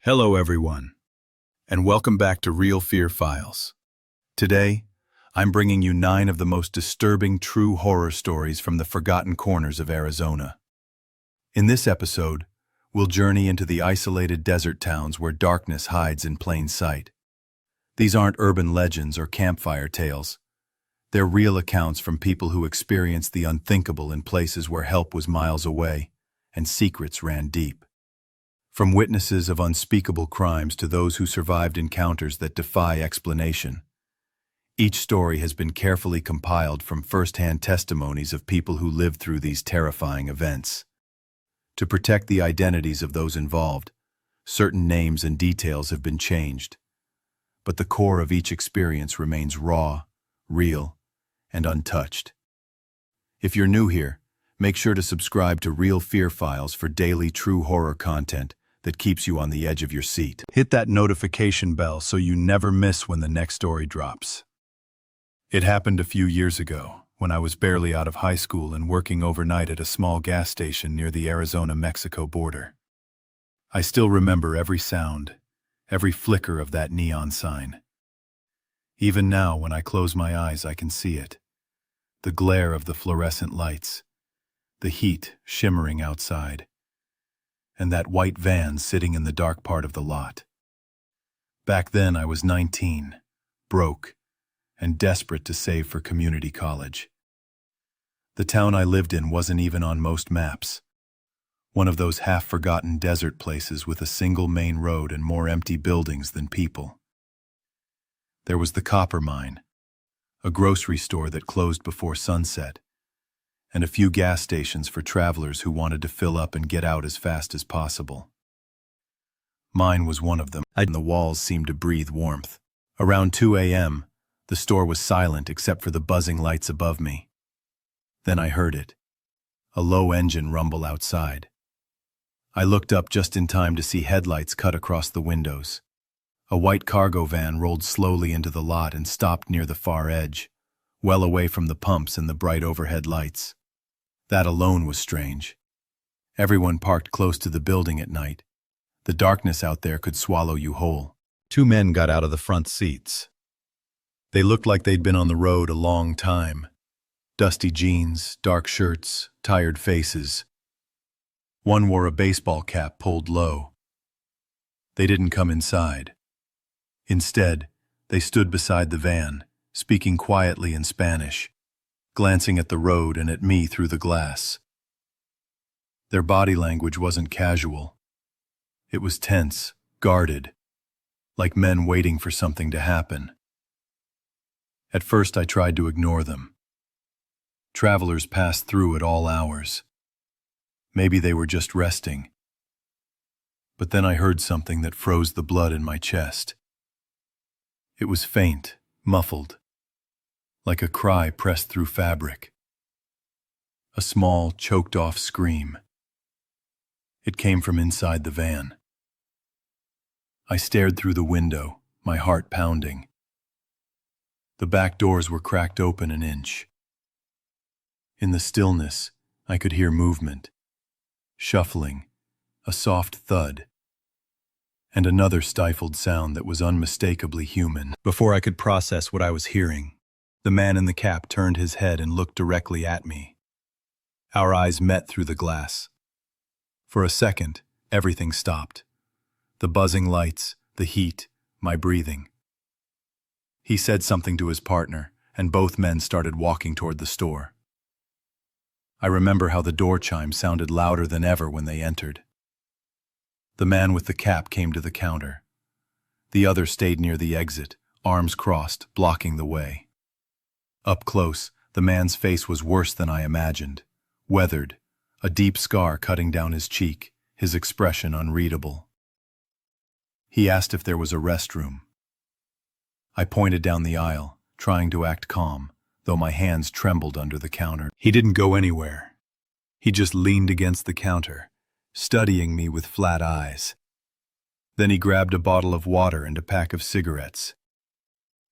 Hello everyone, and welcome back to RealFear Files. Today, I'm bringing you 9 of the most disturbing true horror stories from the forgotten corners of Arizona. In this episode, we'll journey into the isolated desert towns where darkness hides in plain sight. These aren't urban legends or campfire tales. They're real accounts from people who experienced the unthinkable in places where help was miles away and secrets ran deep. From witnesses of unspeakable crimes to those who survived encounters that defy explanation, each story has been carefully compiled from first-hand testimonies of people who lived through these terrifying events. To protect the identities of those involved, certain names and details have been changed, but the core of each experience remains raw, real, and untouched. If you're new here, make sure to subscribe to RealFear Files for daily true horror content that keeps you on the edge of your seat. Hit that notification bell so you never miss when the next story drops. It happened a few years ago, when I was barely out of high school and working overnight at a small gas station near the Arizona-Mexico border. I still remember every sound, every flicker of that neon sign. Even now, when I close my eyes, I can see it. The glare of the fluorescent lights, the heat shimmering outside, and that white van sitting in the dark part of the lot. Back then I was 19, broke, and desperate to save for community college. The town I lived in wasn't even on most maps. One of those half-forgotten desert places with a single main road and more empty buildings than people. There was the copper mine, a grocery store that closed before sunset, and a few gas stations for travelers who wanted to fill up and get out as fast as possible. Mine was one of them, and the walls seemed to breathe warmth. Around 2 a.m., the store was silent except for the buzzing lights above me. Then I heard it, a low engine rumble outside. I looked up just in time to see headlights cut across the windows. A white cargo van rolled slowly into the lot and stopped near the far edge, well away from the pumps and the bright overhead lights. That alone was strange. Everyone parked close to the building at night. The darkness out there could swallow you whole. 2 men got out of the front seats. They looked like they'd been on the road a long time. Dusty jeans, dark shirts, tired faces. One wore a baseball cap pulled low. They didn't come inside. Instead, they stood beside the van, speaking quietly in Spanish, glancing at the road and at me through the glass. Their body language wasn't casual. It was tense, guarded, like men waiting for something to happen. At first I tried to ignore them. Travelers passed through at all hours. Maybe they were just resting. But then I heard something that froze the blood in my chest. It was faint, muffled, like a cry pressed through fabric. A small, choked-off scream. It came from inside the van. I stared through the window, my heart pounding. The back doors were cracked open an inch. In the stillness, I could hear movement, shuffling, a soft thud, and another stifled sound that was unmistakably human. Before I could process what I was hearing, the man in the cap turned his head and looked directly at me. Our eyes met through the glass. For a second, everything stopped. The buzzing lights, the heat, my breathing. He said something to his partner, and both men started walking toward the store. I remember how the door chime sounded louder than ever when they entered. The man with the cap came to the counter. The other stayed near the exit, arms crossed, blocking the way. Up close, the man's face was worse than I imagined. Weathered, a deep scar cutting down his cheek, his expression unreadable. He asked if there was a restroom. I pointed down the aisle, trying to act calm, though my hands trembled under the counter. He didn't go anywhere. He just leaned against the counter, studying me with flat eyes. Then he grabbed a bottle of water and a pack of cigarettes.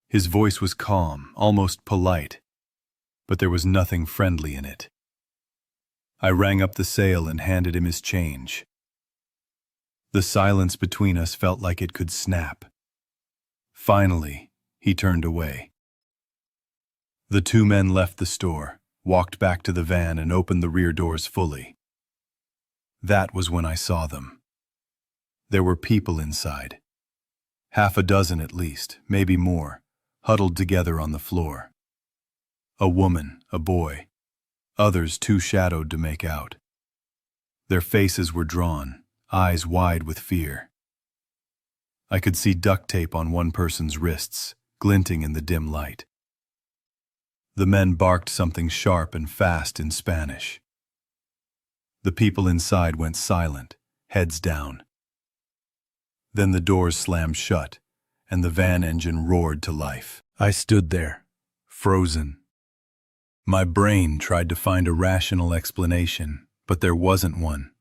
His voice was calm, almost polite, but there was nothing friendly in it. I rang up the sale and handed him his change. The silence between us felt like it could snap. Finally, he turned away. The two men left the store, walked back to the van, and opened the rear doors fully. That was when I saw them. There were people inside. Half a dozen at least, maybe more, huddled together on the floor. A woman, a boy, others too shadowed to make out. Their faces were drawn, eyes wide with fear. I could see duct tape on one person's wrists, glinting in the dim light. The men barked something sharp and fast in Spanish. The people inside went silent, heads down. Then the doors slammed shut, and the van engine roared to life. I stood there, frozen. My brain tried to find a rational explanation, but there wasn't one.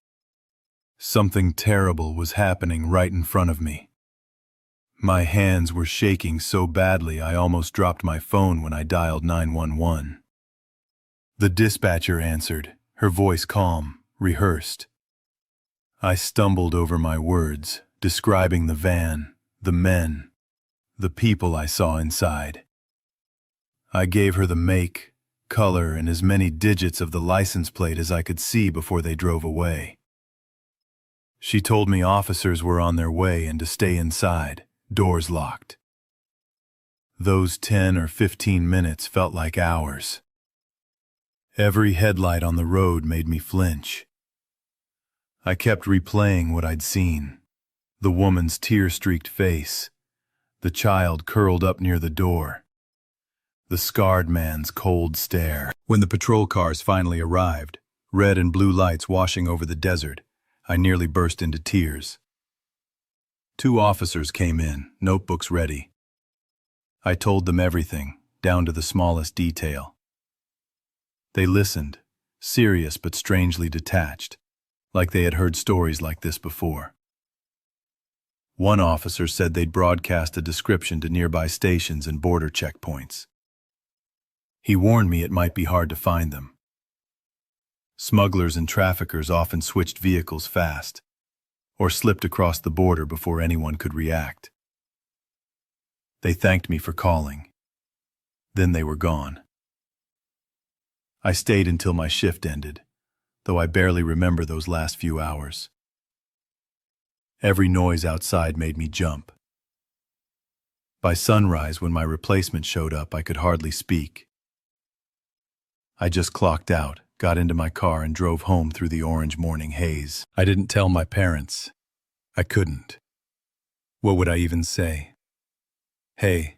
Something terrible was happening right in front of me. My hands were shaking so badly I almost dropped my phone when I dialed 911. The dispatcher answered, her voice calm, rehearsed. I stumbled over my words, describing the van, the men, the people I saw inside. I gave her the make, color, and as many digits of the license plate as I could see before they drove away. She told me officers were on their way and to stay inside, doors locked. Those 10 or 15 minutes felt like hours. Every headlight on the road made me flinch. I kept replaying what I'd seen. The woman's tear-streaked face, the child curled up near the door, the scarred man's cold stare. When the patrol cars finally arrived, red and blue lights washing over the desert, I nearly burst into tears. 2 officers came in, notebooks ready. I told them everything, down to the smallest detail. They listened, serious but strangely detached, like they had heard stories like this before. One officer said they'd broadcast a description to nearby stations and border checkpoints. He warned me it might be hard to find them. Smugglers and traffickers often switched vehicles fast, or slipped across the border before anyone could react. They thanked me for calling. Then they were gone. I stayed until my shift ended, though I barely remember those last few hours. Every noise outside made me jump. By sunrise, when my replacement showed up, I could hardly speak. I just clocked out, got into my car, and drove home through the orange morning haze. I didn't tell my parents. I couldn't. What would I even say? Hey,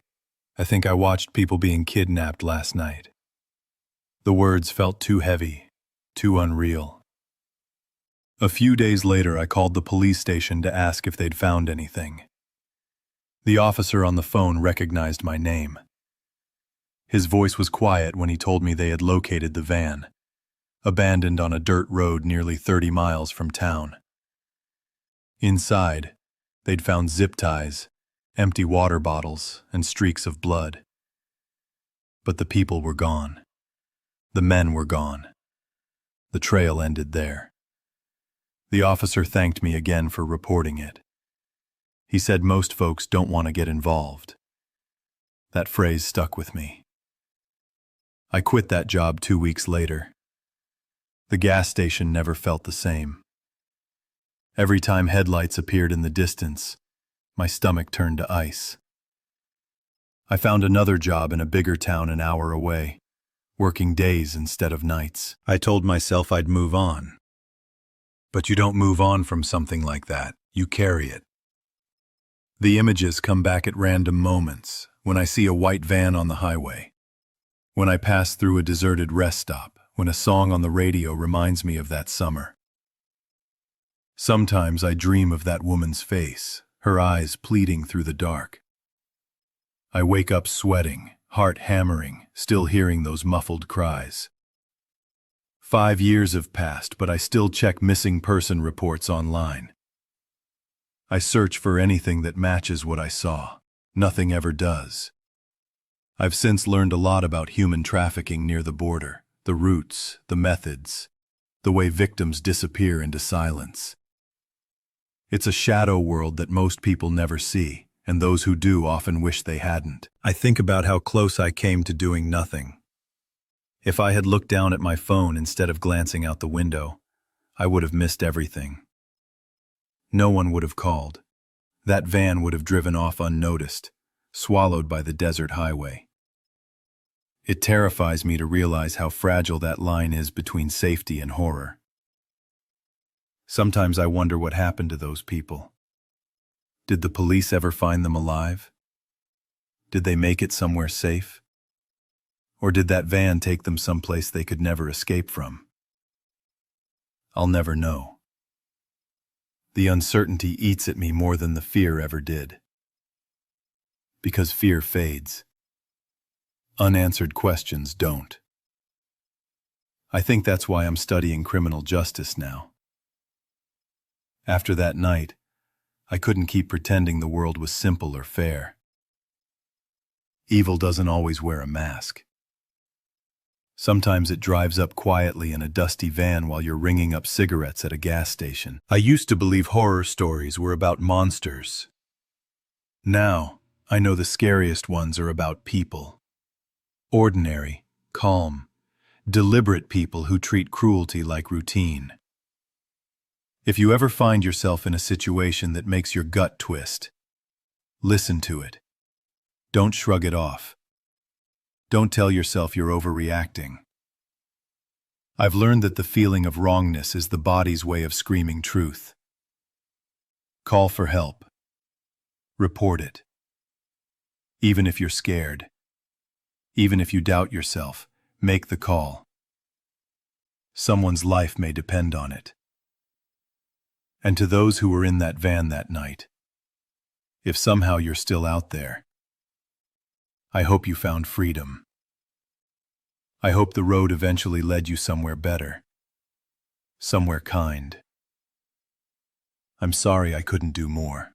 I think I watched people being kidnapped last night. The words felt too heavy, too unreal. A few days later, I called the police station to ask if they'd found anything. The officer on the phone recognized my name. His voice was quiet when he told me they had located the van, abandoned on a dirt road nearly 30 miles from town. Inside, they'd found zip ties, empty water bottles, and streaks of blood. But the people were gone. The men were gone. The trail ended there. The officer thanked me again for reporting it. He said most folks don't want to get involved. That phrase stuck with me. I quit that job 2 weeks later. The gas station never felt the same. Every time headlights appeared in the distance, my stomach turned to ice. I found another job in a bigger town an hour away, working days instead of nights. I told myself I'd move on. But you don't move on from something like that, you carry it. The images come back at random moments, when I see a white van on the highway, when I pass through a deserted rest stop, when a song on the radio reminds me of that summer. Sometimes I dream of that woman's face, her eyes pleading through the dark. I wake up sweating, heart hammering, still hearing those muffled cries. 5 years have passed, but I still check missing person reports online. I search for anything that matches what I saw. Nothing ever does. I've since learned a lot about human trafficking near the border, the routes, the methods, the way victims disappear into silence. It's a shadow world that most people never see, and those who do often wish they hadn't. I think about how close I came to doing nothing. If I had looked down at my phone instead of glancing out the window, I would have missed everything. No one would have called. That van would have driven off unnoticed, swallowed by the desert highway. It terrifies me to realize how fragile that line is between safety and horror. Sometimes I wonder what happened to those people. Did the police ever find them alive? Did they make it somewhere safe? Or did that van take them someplace they could never escape from? I'll never know. The uncertainty eats at me more than the fear ever did. Because fear fades. Unanswered questions don't. I think that's why I'm studying criminal justice now. After that night, I couldn't keep pretending the world was simple or fair. Evil doesn't always wear a mask. Sometimes it drives up quietly in a dusty van while you're ringing up cigarettes at a gas station. I used to believe horror stories were about monsters. Now, I know the scariest ones are about people. Ordinary, calm, deliberate people who treat cruelty like routine. If you ever find yourself in a situation that makes your gut twist, listen to it. Don't shrug it off. Don't tell yourself you're overreacting. I've learned that the feeling of wrongness is the body's way of screaming truth. Call for help. Report it. Even if you're scared. Even if you doubt yourself, make the call. Someone's life may depend on it. And to those who were in that van that night, if somehow you're still out there, I hope you found freedom. I hope the road eventually led you somewhere better, somewhere kind. I'm sorry I couldn't do more.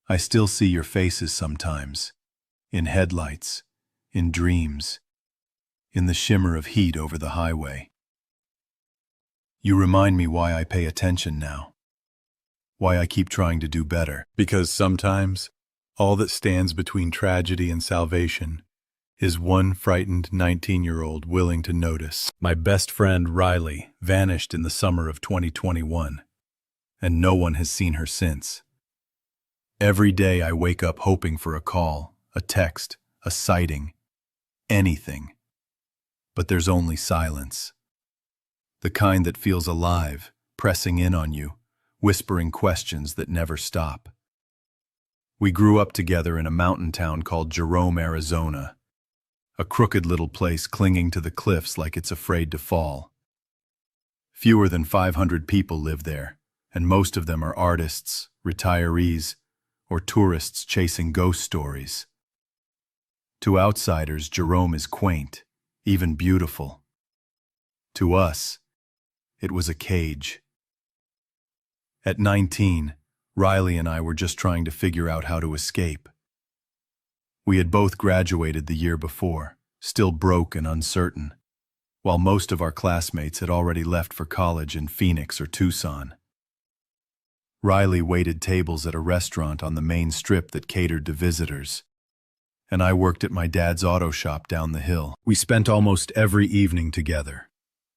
I still see your faces sometimes, in headlights, in dreams, in the shimmer of heat over the highway. You remind me why I pay attention now, why I keep trying to do better. Because sometimes, all that stands between tragedy and salvation is one frightened 19-year-old willing to notice. My best friend, Riley, vanished in the summer of 2021, and no one has seen her since. Every day I wake up hoping for a call, a text, a sighting, anything. But there's only silence. The kind that feels alive, pressing in on you, whispering questions that never stop. We grew up together in a mountain town called Jerome, Arizona, a crooked little place clinging to the cliffs like it's afraid to fall. Fewer than 500 people live there, and most of them are artists, retirees, or tourists chasing ghost stories. To outsiders, Jerome is quaint, even beautiful. To us, it was a cage. At 19, Riley and I were just trying to figure out how to escape. We had both graduated the year before, still broke and uncertain, while most of our classmates had already left for college in Phoenix or Tucson. Riley waited tables at a restaurant on the main strip that catered to visitors, and I worked at my dad's auto shop down the hill. We spent almost every evening together,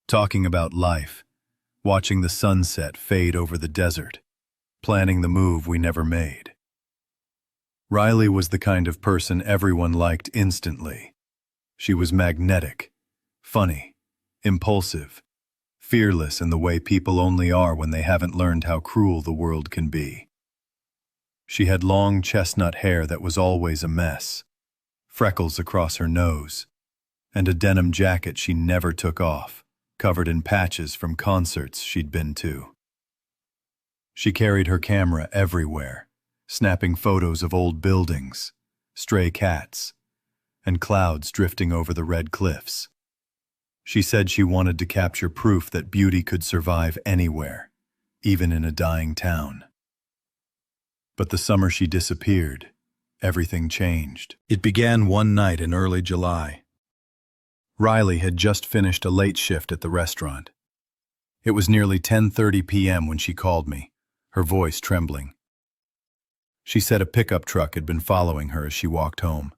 talking about life, watching the sunset fade over the desert, planning the move we never made. Riley was the kind of person everyone liked instantly. She was magnetic, funny, impulsive, fearless in the way people only are when they haven't learned how cruel the world can be. She had long chestnut hair that was always a mess, freckles across her nose, and a denim jacket she never took off, covered in patches from concerts she'd been to. She carried her camera everywhere, snapping photos of old buildings, stray cats, and clouds drifting over the red cliffs. She said she wanted to capture proof that beauty could survive anywhere, even in a dying town. But the summer she disappeared, everything changed. It began one night in early July. Riley had just finished a late shift at the restaurant. It was nearly 10:30 p.m. when she called me, her voice trembling. She said a pickup truck had been following her as she walked home,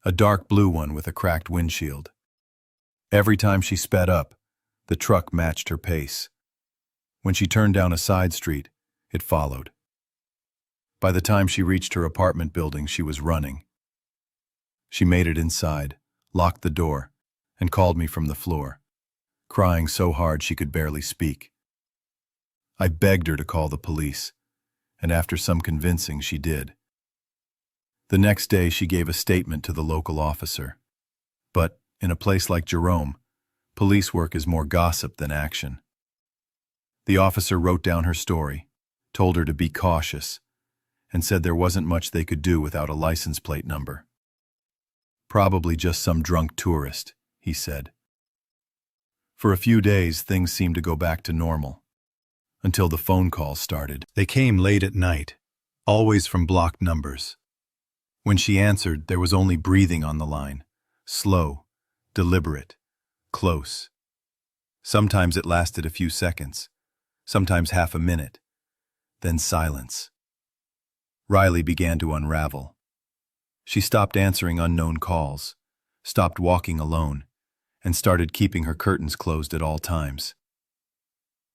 a dark blue one with a cracked windshield. Every time she sped up, the truck matched her pace. When she turned down a side street, it followed. By the time she reached her apartment building, she was running. She made it inside, locked the door, and called me from the floor, crying so hard she could barely speak. I begged her to call the police, and after some convincing, she did. The next day, she gave a statement to the local officer. But, in a place like Jerome, police work is more gossip than action. The officer wrote down her story, told her to be cautious, and said there wasn't much they could do without a license plate number. Probably just some drunk tourist, he said. For a few days, things seemed to go back to normal, until the phone calls started. They came late at night, always from blocked numbers. When she answered, there was only breathing on the line, slow, deliberate, close. Sometimes it lasted a few seconds, sometimes half a minute, then silence. Riley began to unravel. She stopped answering unknown calls, stopped walking alone, and started keeping her curtains closed at all times.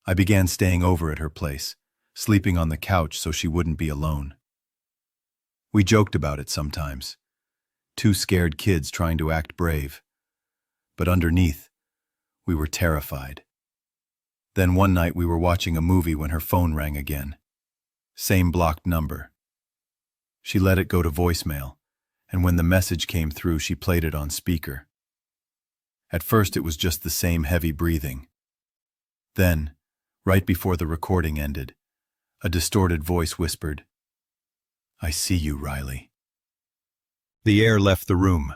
I began staying over at her place, sleeping on the couch so she wouldn't be alone. We joked about it sometimes, two scared kids trying to act brave. But underneath, we were terrified. Then one night we were watching a movie when her phone rang again. Same blocked number. She let it go to voicemail, and when the message came through, she played it on speaker. At first it was just the same heavy breathing. Then, right before the recording ended, a distorted voice whispered, "I see you, Riley." The air left the room.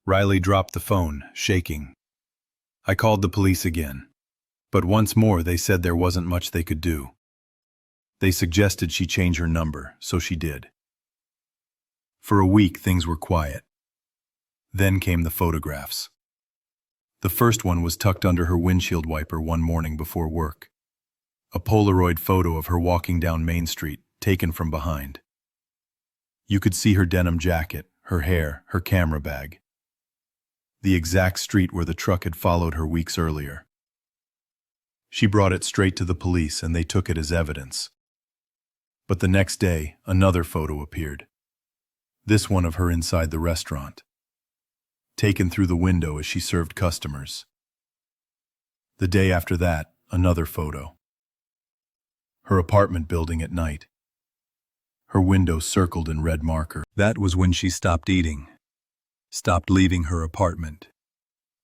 Riley dropped the phone, shaking. I called the police again, but once more they said there wasn't much they could do. They suggested she change her number, so she did. For a week things were quiet. Then came the photographs. The first one was tucked under her windshield wiper one morning before work. A Polaroid photo of her walking down Main Street, taken from behind. You could see her denim jacket, her hair, her camera bag. The exact street where the truck had followed her weeks earlier. She brought it straight to the police and they took it as evidence. But the next day, another photo appeared. This one of her inside the restaurant, taken through the window as she served customers. The day after that, another photo. Her apartment building at night. Her window circled in red marker. That was when she stopped eating, stopped leaving her apartment.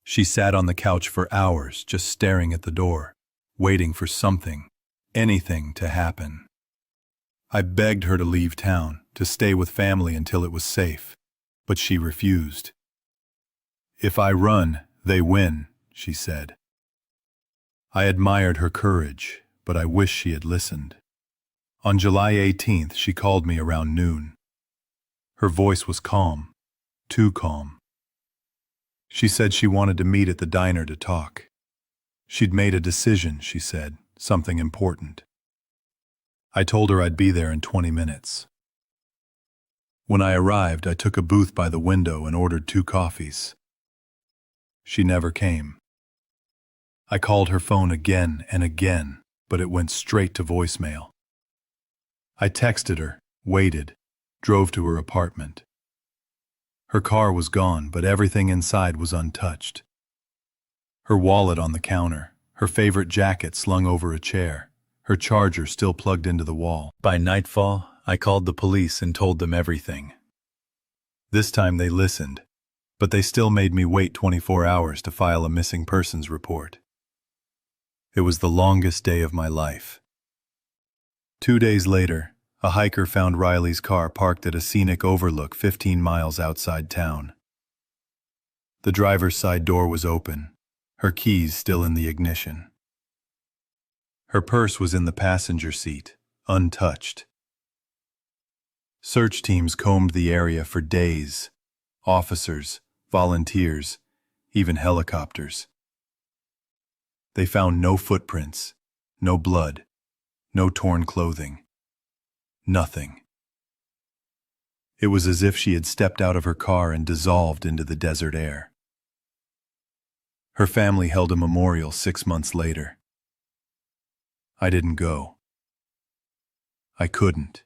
She sat on the couch for hours, just staring at the door, waiting for something, anything to happen. I begged her to leave town, to stay with family until it was safe, but she refused. "If I run, they win," she said. I admired her courage, but I wish she had listened. On July 18th, she called me around noon. Her voice was calm, too calm. She said she wanted to meet at the diner to talk. She'd made a decision, she said, something important. I told her I'd be there in 20 minutes. When I arrived, I took a booth by the window and ordered 2 coffees. She never came. I called her phone again and again, but it went straight to voicemail. I texted her, waited, drove to her apartment. Her car was gone, but everything inside was untouched. Her wallet on the counter, her favorite jacket slung over a chair, her charger still plugged into the wall. By nightfall, I called the police and told them everything. This time they listened, but they still made me wait 24 hours to file a missing persons report. It was the longest day of my life. 2 days later, a hiker found Riley's car parked at a scenic overlook 15 miles outside town. The driver's side door was open, her keys still in the ignition. Her purse was in the passenger seat, untouched. Search teams combed the area for days. Officers, volunteers, even helicopters. They found no footprints, no blood, No torn clothing. Nothing. It was as if she had stepped out of her car and dissolved into the desert air. Her family held a memorial 6 months later. I didn't go. I couldn't.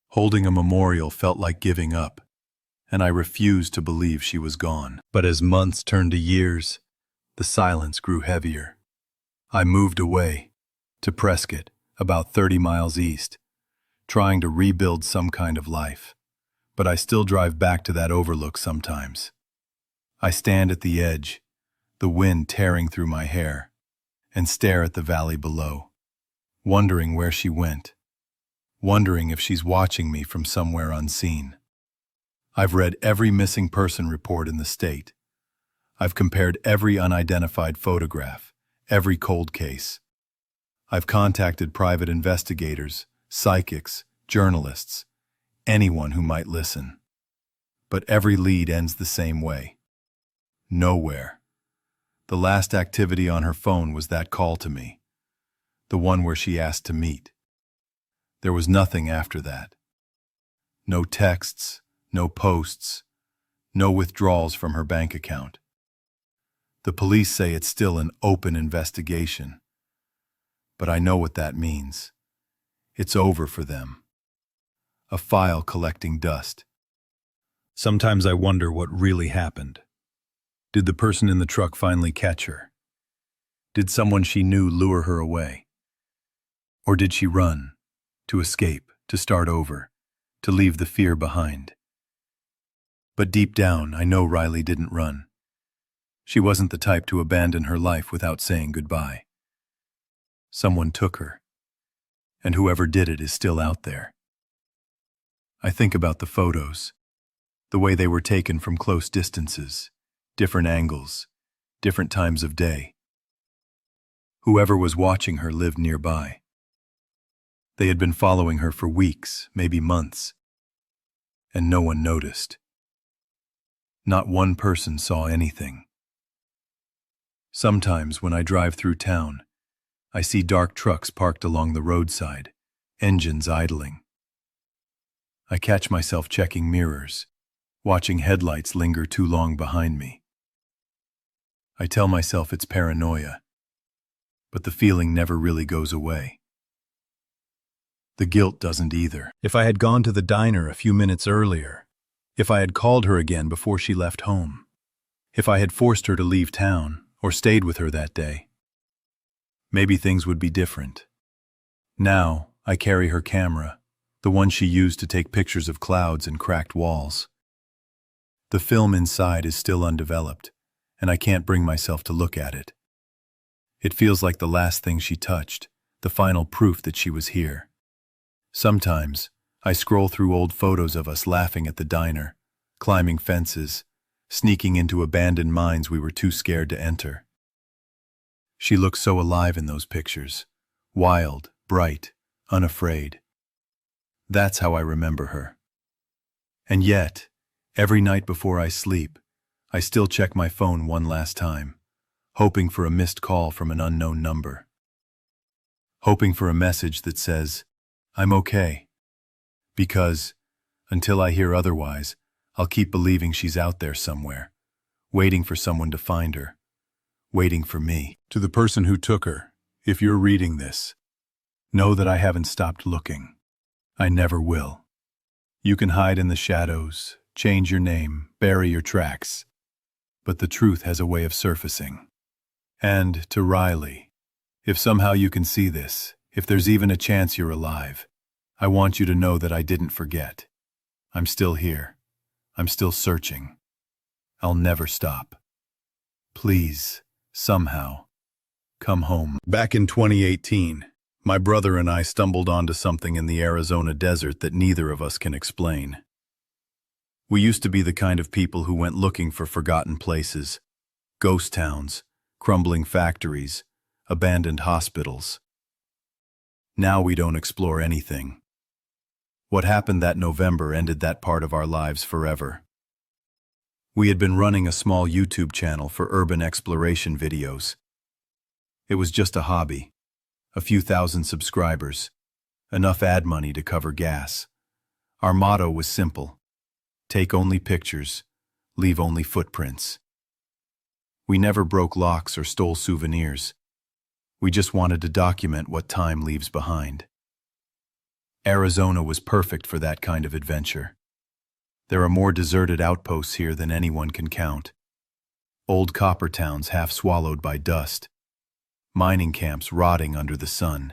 Holding a memorial felt like giving up, and I refused to believe she was gone. But as months turned to years, the silence grew heavier. I moved away, to Prescott, about 30 miles east, trying to rebuild some kind of life. But I still drive back to that overlook sometimes. I stand at the edge, the wind tearing through my hair, and stare at the valley below, wondering where she went, wondering if she's watching me from somewhere unseen. I've read every missing person report in the state. I've compared every unidentified photograph, every cold case. I've contacted private investigators, psychics, journalists, anyone who might listen. But every lead ends the same way. Nowhere. The last activity on her phone was that call to me, the one where she asked to meet. There was nothing after that. No texts, no posts, no withdrawals from her bank account. The police say it's still an open investigation, but I know what that means. It's over for them. A file collecting dust. Sometimes I wonder what really happened. Did the person in the truck finally catch her? Did someone she knew lure her away? Or did she run, to escape, to start over, to leave the fear behind? But deep down, I know Riley didn't run. She wasn't the type to abandon her life without saying goodbye. Someone took her, and whoever did it is still out there. I think about the photos, the way they were taken from close distances, different angles, different times of day. Whoever was watching her lived nearby. They had been following her for weeks, maybe months, and no one noticed. Not one person saw anything. Sometimes when I drive through town, I see dark trucks parked along the roadside, engines idling. I catch myself checking mirrors, watching headlights linger too long behind me. I tell myself it's paranoia, but the feeling never really goes away. The guilt doesn't either. If I had gone to the diner a few minutes earlier, if I had called her again before she left home, if I had forced her to leave town or stayed with her that day, maybe things would be different. Now, I carry her camera, the one she used to take pictures of clouds and cracked walls. The film inside is still undeveloped, and I can't bring myself to look at it. It feels like the last thing she touched, the final proof that she was here. Sometimes, I scroll through old photos of us laughing at the diner, climbing fences, sneaking into abandoned mines we were too scared to enter. She looked so alive in those pictures, wild, bright, unafraid. That's how I remember her. And yet, every night before I sleep, I still check my phone one last time, hoping for a missed call from an unknown number. Hoping for a message that says, "I'm okay." Because, until I hear otherwise, I'll keep believing she's out there somewhere, waiting for someone to find her, waiting for me. To the person who took her, if you're reading this, know that I haven't stopped looking. I never will. You can hide in the shadows, change your name, bury your tracks, but the truth has a way of surfacing. And to Riley, if somehow you can see this, if there's even a chance you're alive, I want you to know that I didn't forget. I'm still here. I'm still searching. I'll never stop. Please, somehow, come home. Back in 2018, my brother and I stumbled onto something in the Arizona desert that neither of us can explain. We used to be the kind of people who went looking for forgotten places, ghost towns, crumbling factories, abandoned hospitals. Now we don't explore anything. What happened that November ended that part of our lives forever. We had been running a small YouTube channel for urban exploration videos. It was just a hobby, a few thousand subscribers, enough ad money to cover gas. Our motto was simple: take only pictures, leave only footprints. We never broke locks or stole souvenirs. We just wanted to document what time leaves behind. Arizona was perfect for that kind of adventure. There are more deserted outposts here than anyone can count. Old copper towns half swallowed by dust, mining camps rotting under the sun,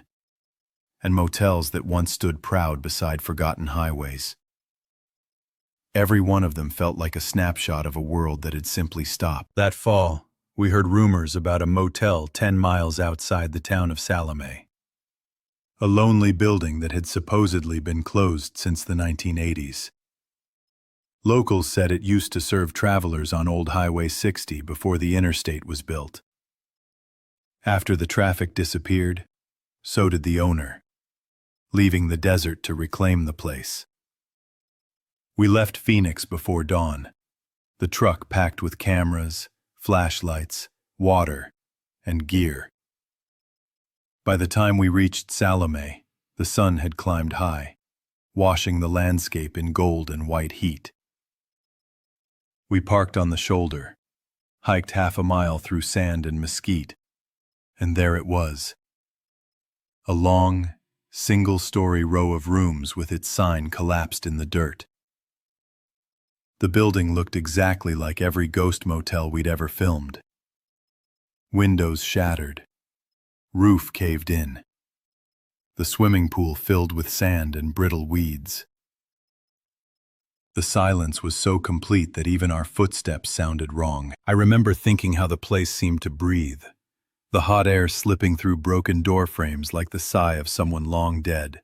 and motels that once stood proud beside forgotten highways. Every one of them felt like a snapshot of a world that had simply stopped. That fall, we heard rumors about a motel 10 miles outside the town of Salome. A lonely building that had supposedly been closed since the 1980s. Locals said it used to serve travelers on Old Highway 60 before the interstate was built. After the traffic disappeared, so did the owner, leaving the desert to reclaim the place. We left Phoenix before dawn, the truck packed with cameras, flashlights, water, and gear. By the time we reached Salome, the sun had climbed high, washing the landscape in gold and white heat. We parked on the shoulder, hiked half a mile through sand and mesquite, and there it was. A long, single-story row of rooms with its sign collapsed in the dirt. The building looked exactly like every ghost motel we'd ever filmed. Windows shattered, roof caved in, the swimming pool filled with sand and brittle weeds. The silence was so complete that even our footsteps sounded wrong. I remember thinking how the place seemed to breathe, the hot air slipping through broken door frames like the sigh of someone long dead.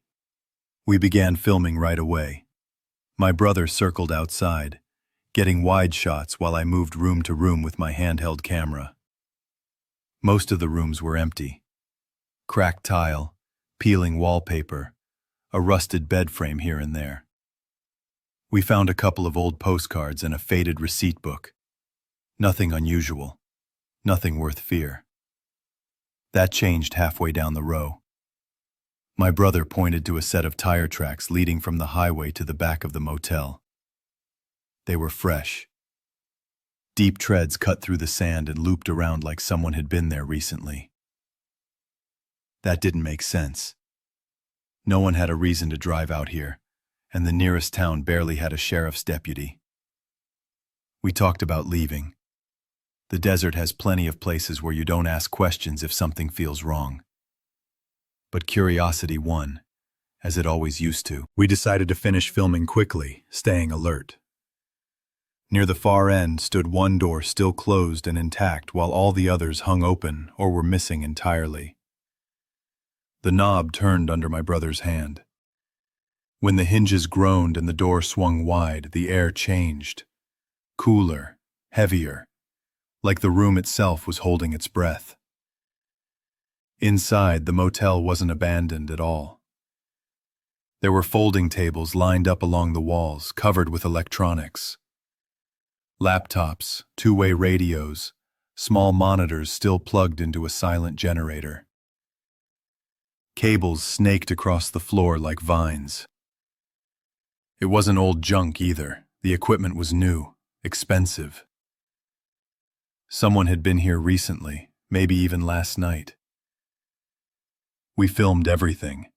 We began filming right away. My brother circled outside, getting wide shots while I moved room to room with my handheld camera. Most of the rooms were empty. Cracked tile, peeling wallpaper, a rusted bed frame here and there. We found a couple of old postcards and a faded receipt book. Nothing unusual, nothing worth fear. That changed halfway down the row. My brother pointed to a set of tire tracks leading from the highway to the back of the motel. They were fresh. Deep treads cut through the sand and looped around like someone had been there recently. That didn't make sense. No one had a reason to drive out here, and the nearest town barely had a sheriff's deputy. We talked about leaving. The desert has plenty of places where you don't ask questions if something feels wrong. But curiosity won, as it always used to. We decided to finish filming quickly, staying alert. Near the far end stood one door still closed and intact while all the others hung open or were missing entirely. The knob turned under my brother's hand. When the hinges groaned and the door swung wide, the air changed. Cooler, heavier, like the room itself was holding its breath. Inside, the motel wasn't abandoned at all. There were folding tables lined up along the walls, covered with electronics. Laptops, two-way radios, small monitors still plugged into a silent generator. Cables snaked across the floor like vines. It wasn't old junk either. The equipment was new, expensive. Someone had been here recently, maybe even last night. We filmed everything.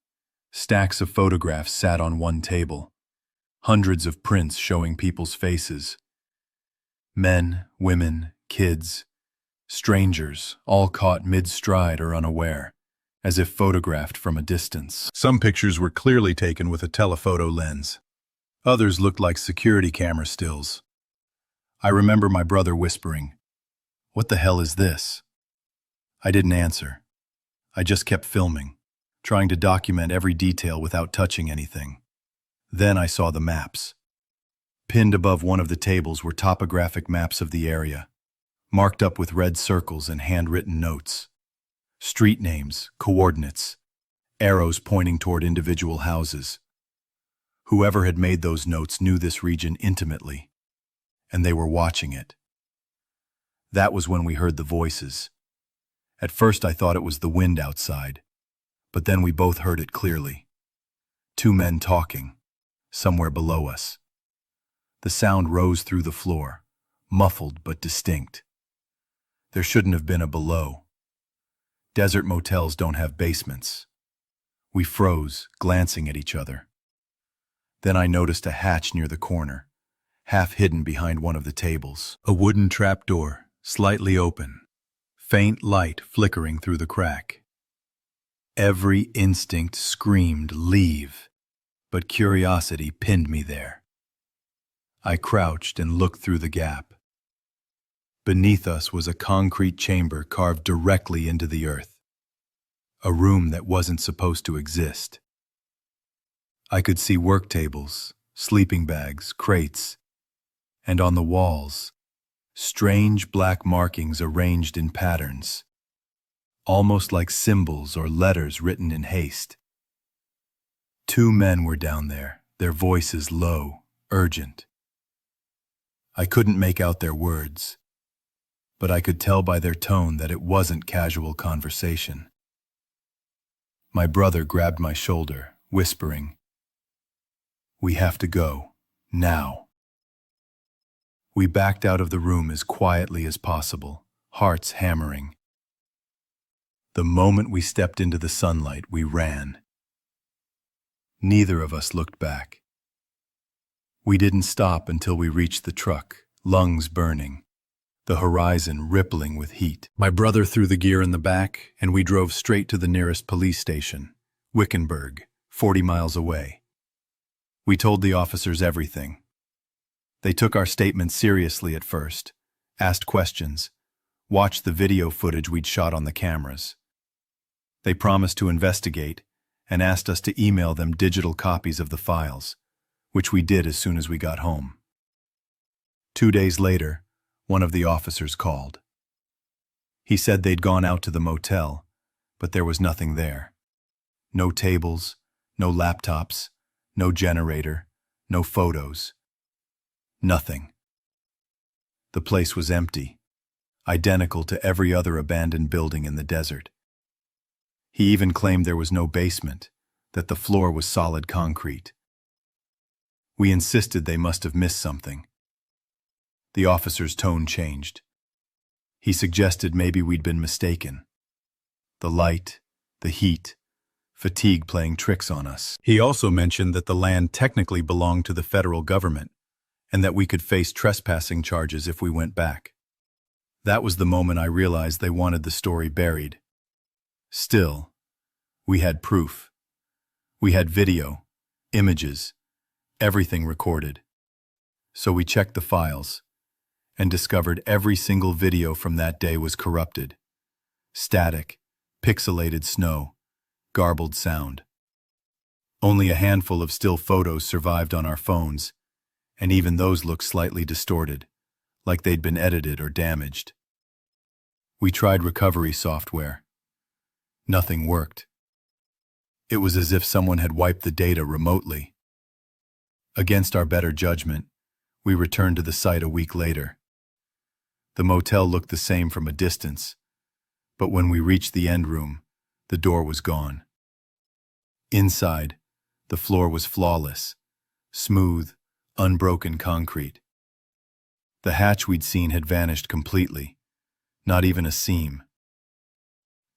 Stacks of photographs sat on one table. Hundreds of prints showing people's faces. Men, women, kids, strangers, all caught mid-stride or unaware, as if photographed from a distance. Some pictures were clearly taken with a telephoto lens. Others looked like security camera stills. I remember my brother whispering, "What the hell is this?" I didn't answer. I just kept filming, trying to document every detail without touching anything. Then I saw the maps. Pinned above one of the tables were topographic maps of the area, marked up with red circles and handwritten notes. Street names, coordinates, arrows pointing toward individual houses. Whoever had made those notes knew this region intimately, and they were watching it. That was when we heard the voices. At first I thought it was the wind outside, But then we both heard it clearly. Two men talking, somewhere below us. The sound rose through the floor, muffled but distinct. There shouldn't have been a below. Desert motels don't have basements. We froze, glancing at each other. Then I noticed a hatch near the corner, half hidden behind one of the tables. A wooden trapdoor, slightly open, faint light flickering through the crack. Every instinct screamed, "Leave," but curiosity pinned me there. I crouched and looked through the gap. Beneath us was a concrete chamber carved directly into the earth. A room that wasn't supposed to exist. I could see work tables, sleeping bags, crates, and on the walls, strange black markings arranged in patterns, almost like symbols or letters written in haste. Two men were down there, their voices low, urgent. I couldn't make out their words, but I could tell by their tone that it wasn't casual conversation. My brother grabbed my shoulder, whispering, "We have to go, now." We backed out of the room as quietly as possible, hearts hammering. The moment we stepped into the sunlight, we ran. Neither of us looked back. We didn't stop until we reached the truck, lungs burning, the horizon rippling with heat. My brother threw the gear in the back, and we drove straight to the nearest police station, Wickenburg, 40 miles away. We told the officers everything. They took our statements seriously at first, asked questions, watched the video footage we'd shot on the cameras. They promised to investigate and asked us to email them digital copies of the files, which we did as soon as we got home. 2 days later, one of the officers called. He said they'd gone out to the motel, but there was nothing there. No tables, no laptops, no generator, no photos. Nothing. The place was empty, identical to every other abandoned building in the desert. He even claimed there was no basement, that the floor was solid concrete. We insisted they must have missed something. The officer's tone changed. He suggested maybe we'd been mistaken. The light, the heat, fatigue playing tricks on us. He also mentioned that the land technically belonged to the federal government, and that we could face trespassing charges if we went back. That was the moment I realized they wanted the story buried. Still, we had proof. We had video, images, everything recorded. So we checked the files and discovered every single video from that day was corrupted. Static, pixelated snow, garbled sound. Only a handful of still photos survived on our phones, and even those looked slightly distorted, like they'd been edited or damaged. We tried recovery software. Nothing worked. It was as if someone had wiped the data remotely. Against our better judgment, we returned to the site a week later. The motel looked the same from a distance, but when we reached the end room, the door was gone. Inside, the floor was flawless, smooth, unbroken concrete. The hatch we'd seen had vanished completely, not even a seam.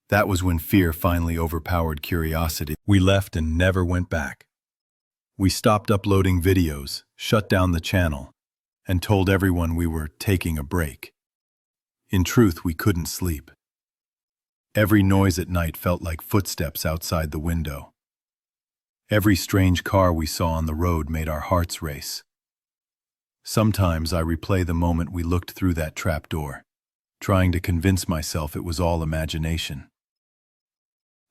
That was when fear finally overpowered curiosity. We left and never went back. We stopped uploading videos, shut down the channel, and told everyone we were taking a break. In truth, we couldn't sleep. Every noise at night felt like footsteps outside the window. Every strange car we saw on the road made our hearts race. Sometimes I replay the moment we looked through that trapdoor, trying to convince myself it was all imagination.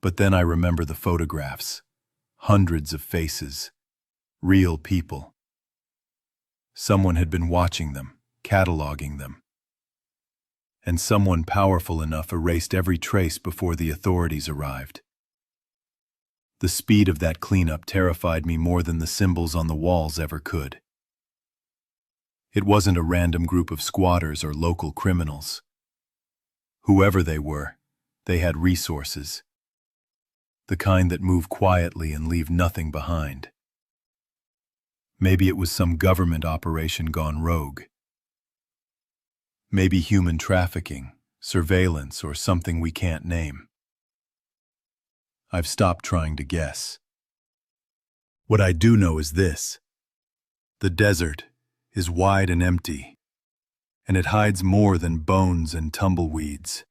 But then I remember the photographs, hundreds of faces, real people. Someone had been watching them, cataloging them. And someone powerful enough erased every trace before the authorities arrived. The speed of that cleanup terrified me more than the symbols on the walls ever could. It wasn't a random group of squatters or local criminals. Whoever they were, they had resources. the kind that move quietly and leave nothing behind. Maybe it was some government operation gone rogue. Maybe human trafficking, surveillance, or something we can't name. I've stopped trying to guess. What I do know is this: the desert is wide and empty, and it hides more than bones and tumbleweeds.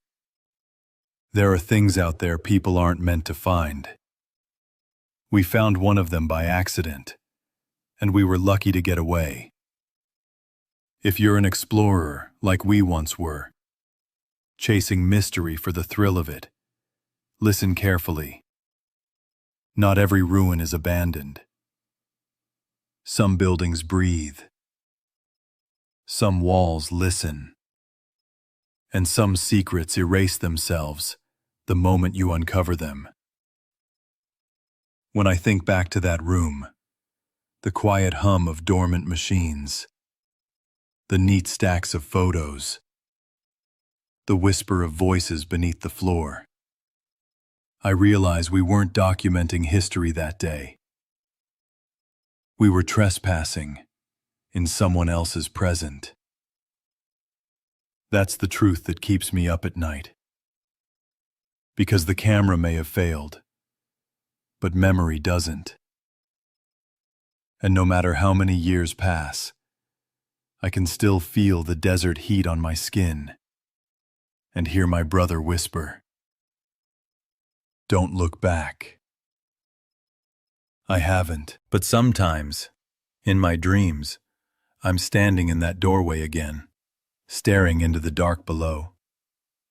There are things out there people aren't meant to find. We found one of them by accident, and we were lucky to get away. If you're an explorer, like we once were, chasing mystery for the thrill of it, listen carefully. Not every ruin is abandoned. Some buildings breathe. Some walls listen. And some secrets erase themselves the moment you uncover them. When I think back to that room, the quiet hum of dormant machines, the neat stacks of photos, the whisper of voices beneath the floor, I realize we weren't documenting history that day. We were trespassing in someone else's present. That's the truth that keeps me up at night. Because the camera may have failed, but memory doesn't. And no matter how many years pass, I can still feel the desert heat on my skin and hear my brother whisper, "Don't look back." I haven't, but sometimes, in my dreams, I'm standing in that doorway again, staring into the dark below,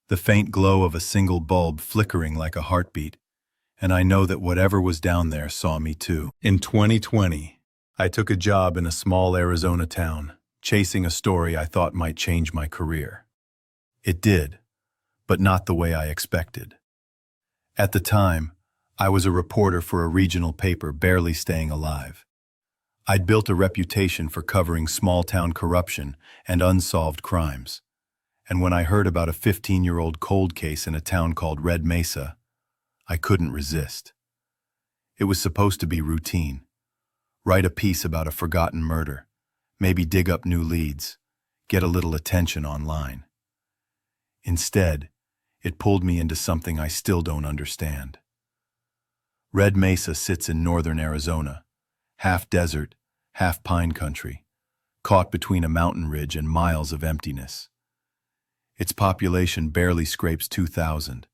the faint glow of a single bulb flickering like a heartbeat, and I know that whatever was down there saw me too. In 2020, I took a job in a small Arizona town, chasing a story I thought might change my career. It did, but not the way I expected. At the time, I was a reporter for a regional paper, barely staying alive. I'd built a reputation for covering small-town corruption and unsolved crimes. And when I heard about a 15-year-old cold case in a town called Red Mesa, I couldn't resist. It was supposed to be routine. Write a piece about a forgotten murder, maybe dig up new leads, get a little attention online. Instead, it pulled me into something I still don't understand. Red Mesa sits in northern Arizona, half desert, half pine country, caught between a mountain ridge and miles of emptiness. Its population barely scrapes 2,000,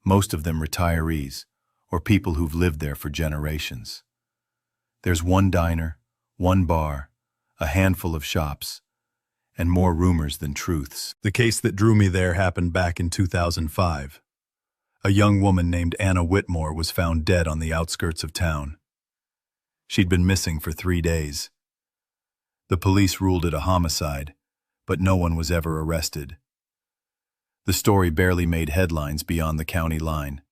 most of them retirees or people who've lived there for generations. There's one diner, one bar, a handful of shops, and more rumors than truths. The case that drew me there happened back in 2005. A young woman named Anna Whitmore was found dead on the outskirts of town. She'd been missing for 3 days. The police ruled it a homicide, but no one was ever arrested. The story barely made headlines beyond the county line.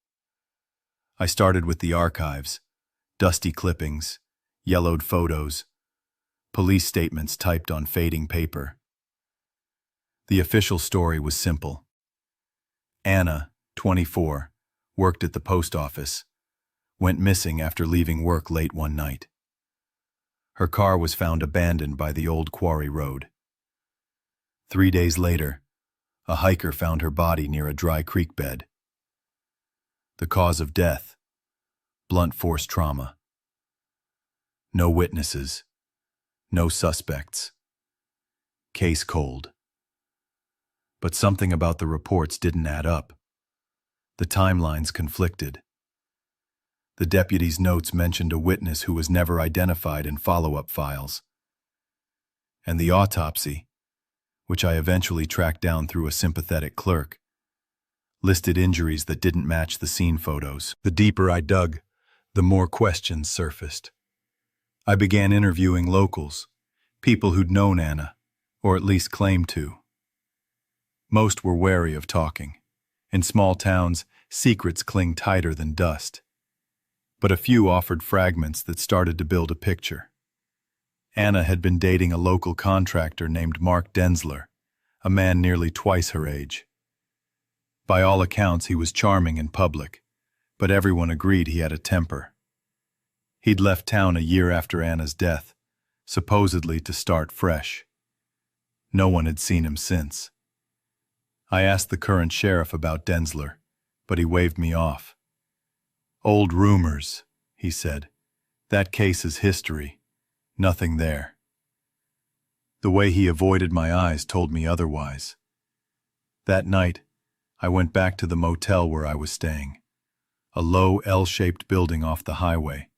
I started with the archives, dusty clippings, yellowed photos, police statements typed on fading paper. The official story was simple. Anna, 24, worked at the post office, went missing after leaving work late one night. Her car was found abandoned by the old quarry road. 3 days later, a hiker found her body near a dry creek bed. The cause of death: blunt force trauma. No witnesses, no suspects. Case cold. But something about the reports didn't add up. The timelines conflicted. The deputy's notes mentioned a witness who was never identified in follow-up files. And the autopsy, which I eventually tracked down through a sympathetic clerk, listed injuries that didn't match the scene photos. The deeper I dug, the more questions surfaced. I began interviewing locals, people who'd known Anna, or at least claimed to. Most were wary of talking. In small towns, secrets cling tighter than dust. But a few offered fragments that started to build a picture. Anna had been dating a local contractor named Mark Densler, a man nearly twice her age. By all accounts, he was charming in public, but everyone agreed he had a temper. He'd left town a year after Anna's death, supposedly to start fresh. No one had seen him since. I asked the current sheriff about Denzler, but he waved me off. "Old rumors," he said. "That case is history. Nothing there." The way he avoided my eyes told me otherwise. That night, I went back to the motel where I was staying. A low L-shaped building off the highway.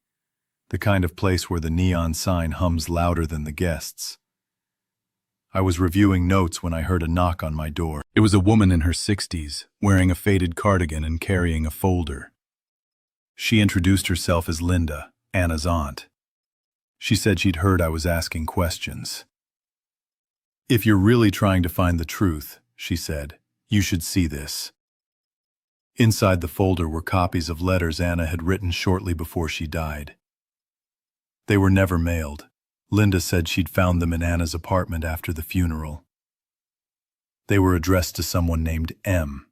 The kind of place where the neon sign hums louder than the guests. I was reviewing notes when I heard a knock on my door. It was a woman in her 60s, wearing a faded cardigan and carrying a folder. She introduced herself as Linda, Anna's aunt. She said she'd heard I was asking questions. "If you're really trying to find the truth," she said, "you should see this." Inside the folder were copies of letters Anna had written shortly before she died. They were never mailed. Linda said she'd found them in Anna's apartment after the funeral. They were addressed to someone named M.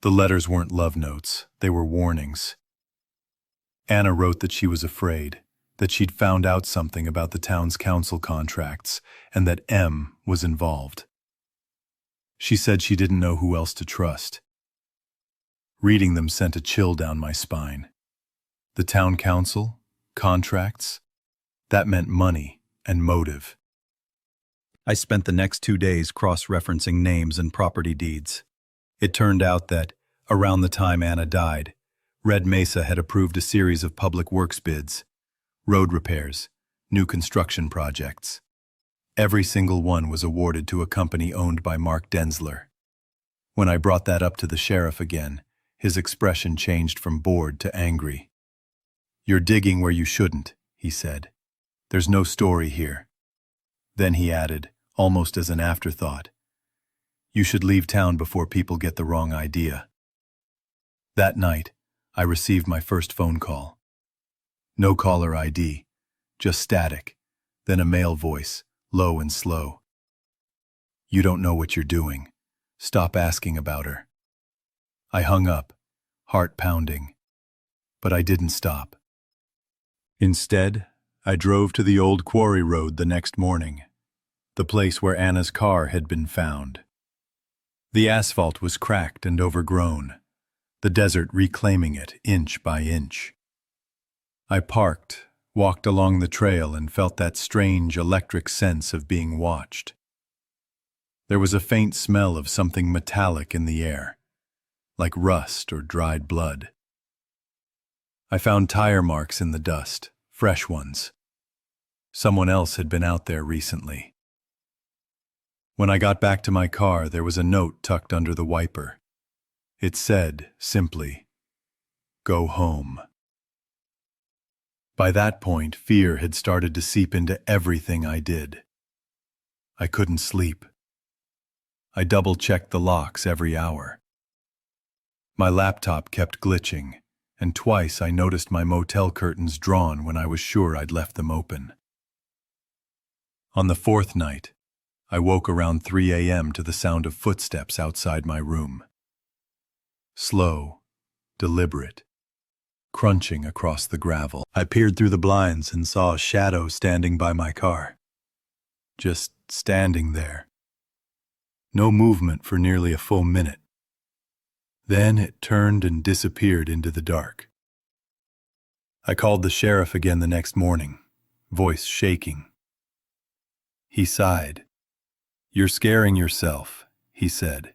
The letters weren't love notes, they were warnings. Anna wrote that she was afraid, that she'd found out something about the town's council contracts, and that M was involved. She said she didn't know who else to trust. Reading them sent a chill down my spine. The town council? Contracts? That meant money and motive. I spent the next 2 days cross-referencing names and property deeds. It turned out that, around the time Anna died, Red Mesa had approved a series of public works bids, road repairs, new construction projects. Every single one was awarded to a company owned by Mark Denzler. When I brought that up to the sheriff again, his expression changed from bored to angry. "You're digging where you shouldn't," he said. "There's no story here." Then he added, almost as an afterthought, "You should leave town before people get the wrong idea." That night, I received my first phone call. No caller ID, just static, then a male voice, low and slow. "You don't know what you're doing. Stop asking about her." I hung up, heart pounding. But I didn't stop. Instead, I drove to the old quarry road the next morning, the place where Anna's car had been found. The asphalt was cracked and overgrown, the desert reclaiming it inch by inch. I parked, walked along the trail, and felt that strange electric sense of being watched. There was a faint smell of something metallic in the air, like rust or dried blood. I found tire marks in the dust, fresh ones. Someone else had been out there recently. When I got back to my car, there was a note tucked under the wiper. It said, simply, "Go home." By that point, fear had started to seep into everything I did. I couldn't sleep. I double-checked the locks every hour. My laptop kept glitching, and twice I noticed my motel curtains drawn when I was sure I'd left them open. On the fourth night, I woke around 3 a.m. to the sound of footsteps outside my room. Slow, deliberate, crunching across the gravel. I peered through the blinds and saw a shadow standing by my car. Just standing there. No movement for nearly a full minute. Then it turned and disappeared into the dark. I called the sheriff again the next morning, voice shaking. He sighed. "You're scaring yourself," he said.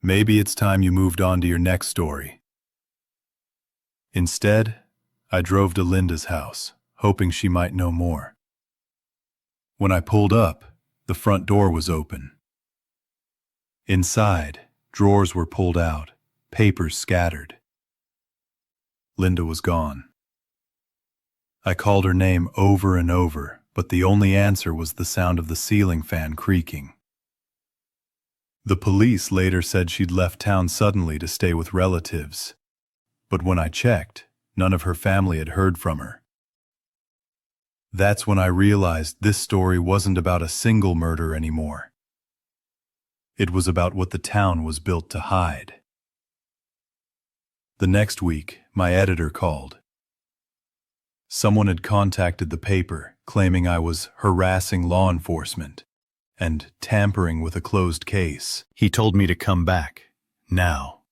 "Maybe it's time you moved on to your next story." Instead, I drove to Linda's house, hoping she might know more. When I pulled up, the front door was open. Inside, drawers were pulled out, papers scattered. Linda was gone. I called her name over and over, but the only answer was the sound of the ceiling fan creaking. The police later said she'd left town suddenly to stay with relatives, but when I checked, none of her family had heard from her. That's when I realized this story wasn't about a single murder anymore. It was about what the town was built to hide. The next week, my editor called. Someone had contacted the paper, claiming I was harassing law enforcement and tampering with a closed case. He told me to come back, now.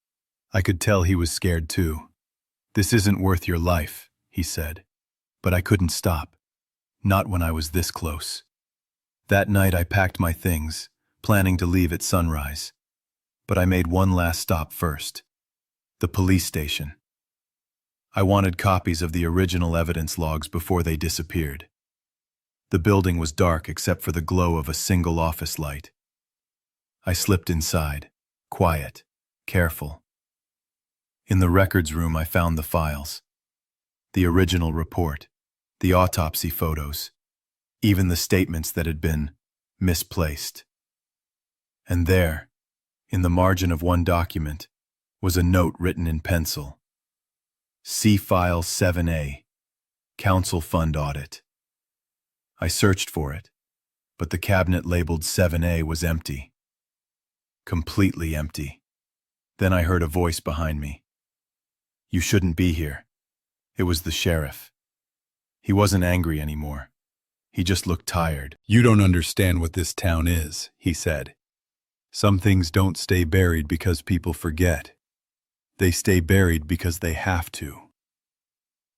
I could tell he was scared too. "This isn't worth your life," he said. But I couldn't stop. Not when I was this close. That night I packed my things, planning to leave at sunrise. But I made one last stop first. The police station. I wanted copies of the original evidence logs before they disappeared. The building was dark except for the glow of a single office light. I slipped inside, quiet, careful. In the records room I found the files. The original report, the autopsy photos, even the statements that had been misplaced. And there, in the margin of one document, was a note written in pencil. See File 7A, Council Fund Audit. I searched for it, but the cabinet labeled 7A was empty. Completely empty. Then I heard a voice behind me. "You shouldn't be here." It was the sheriff. He wasn't angry anymore. He just looked tired. "You don't understand what this town is," he said. "Some things don't stay buried because people forget. They stay buried because they have to."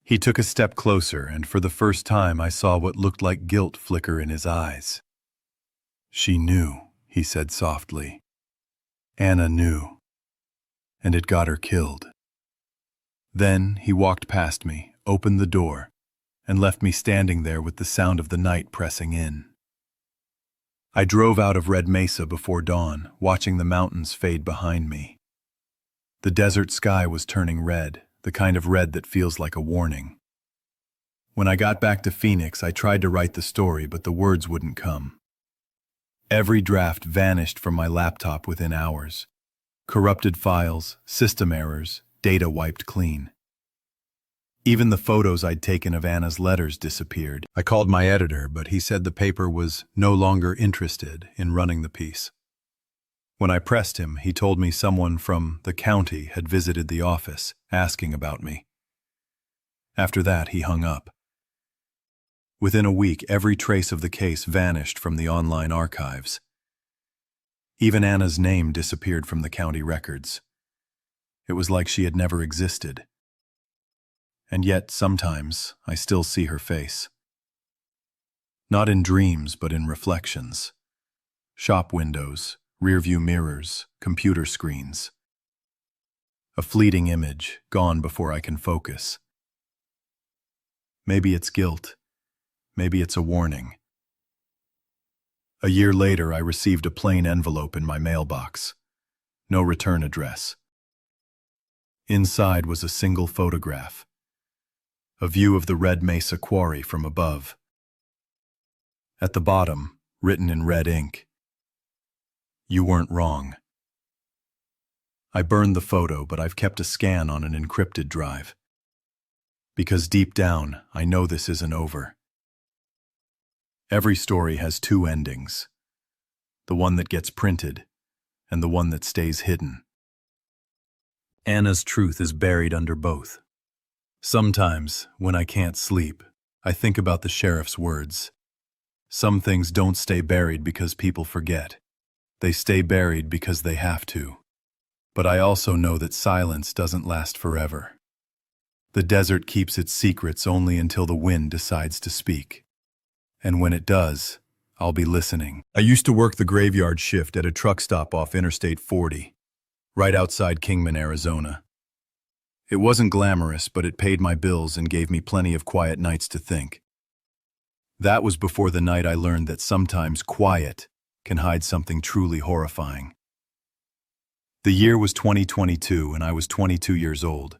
He took a step closer, and for the first time I saw what looked like guilt flicker in his eyes. "She knew," he said softly. "Anna knew. And it got her killed." Then he walked past me, opened the door, and left me standing there with the sound of the night pressing in. I drove out of Red Mesa before dawn, watching the mountains fade behind me. The desert sky was turning red, the kind of red that feels like a warning. When I got back to Phoenix, I tried to write the story, but the words wouldn't come. Every draft vanished from my laptop within hours. Corrupted files, system errors, data wiped clean. Even the photos I'd taken of Anna's letters disappeared. I called my editor, but he said the paper was no longer interested in running the piece. When I pressed him, he told me someone from the county had visited the office, asking about me. After that, he hung up. Within a week, every trace of the case vanished from the online archives. Even Anna's name disappeared from the county records. It was like she had never existed. And yet, sometimes, I still see her face. Not in dreams, but in reflections. Shop windows, rearview mirrors, computer screens. A fleeting image, gone before I can focus. Maybe it's guilt. Maybe it's a warning. A year later, I received a plain envelope in my mailbox. No return address. Inside was a single photograph. A view of the Red Mesa quarry from above. At the bottom, written in red ink, "You weren't wrong." I burned the photo, but I've kept a scan on an encrypted drive. Because deep down, I know this isn't over. Every story has two endings. The one that gets printed, and the one that stays hidden. Anna's truth is buried under both. Sometimes, when I can't sleep, I think about the sheriff's words. Some things don't stay buried because people forget. They stay buried because they have to. But I also know that silence doesn't last forever. The desert keeps its secrets only until the wind decides to speak. And when it does, I'll be listening. I used to work the graveyard shift at a truck stop off Interstate 40, right outside Kingman, Arizona. It wasn't glamorous, but it paid my bills and gave me plenty of quiet nights to think. That was before the night I learned that sometimes quiet can hide something truly horrifying. The year was 2022, and I was 22 years old.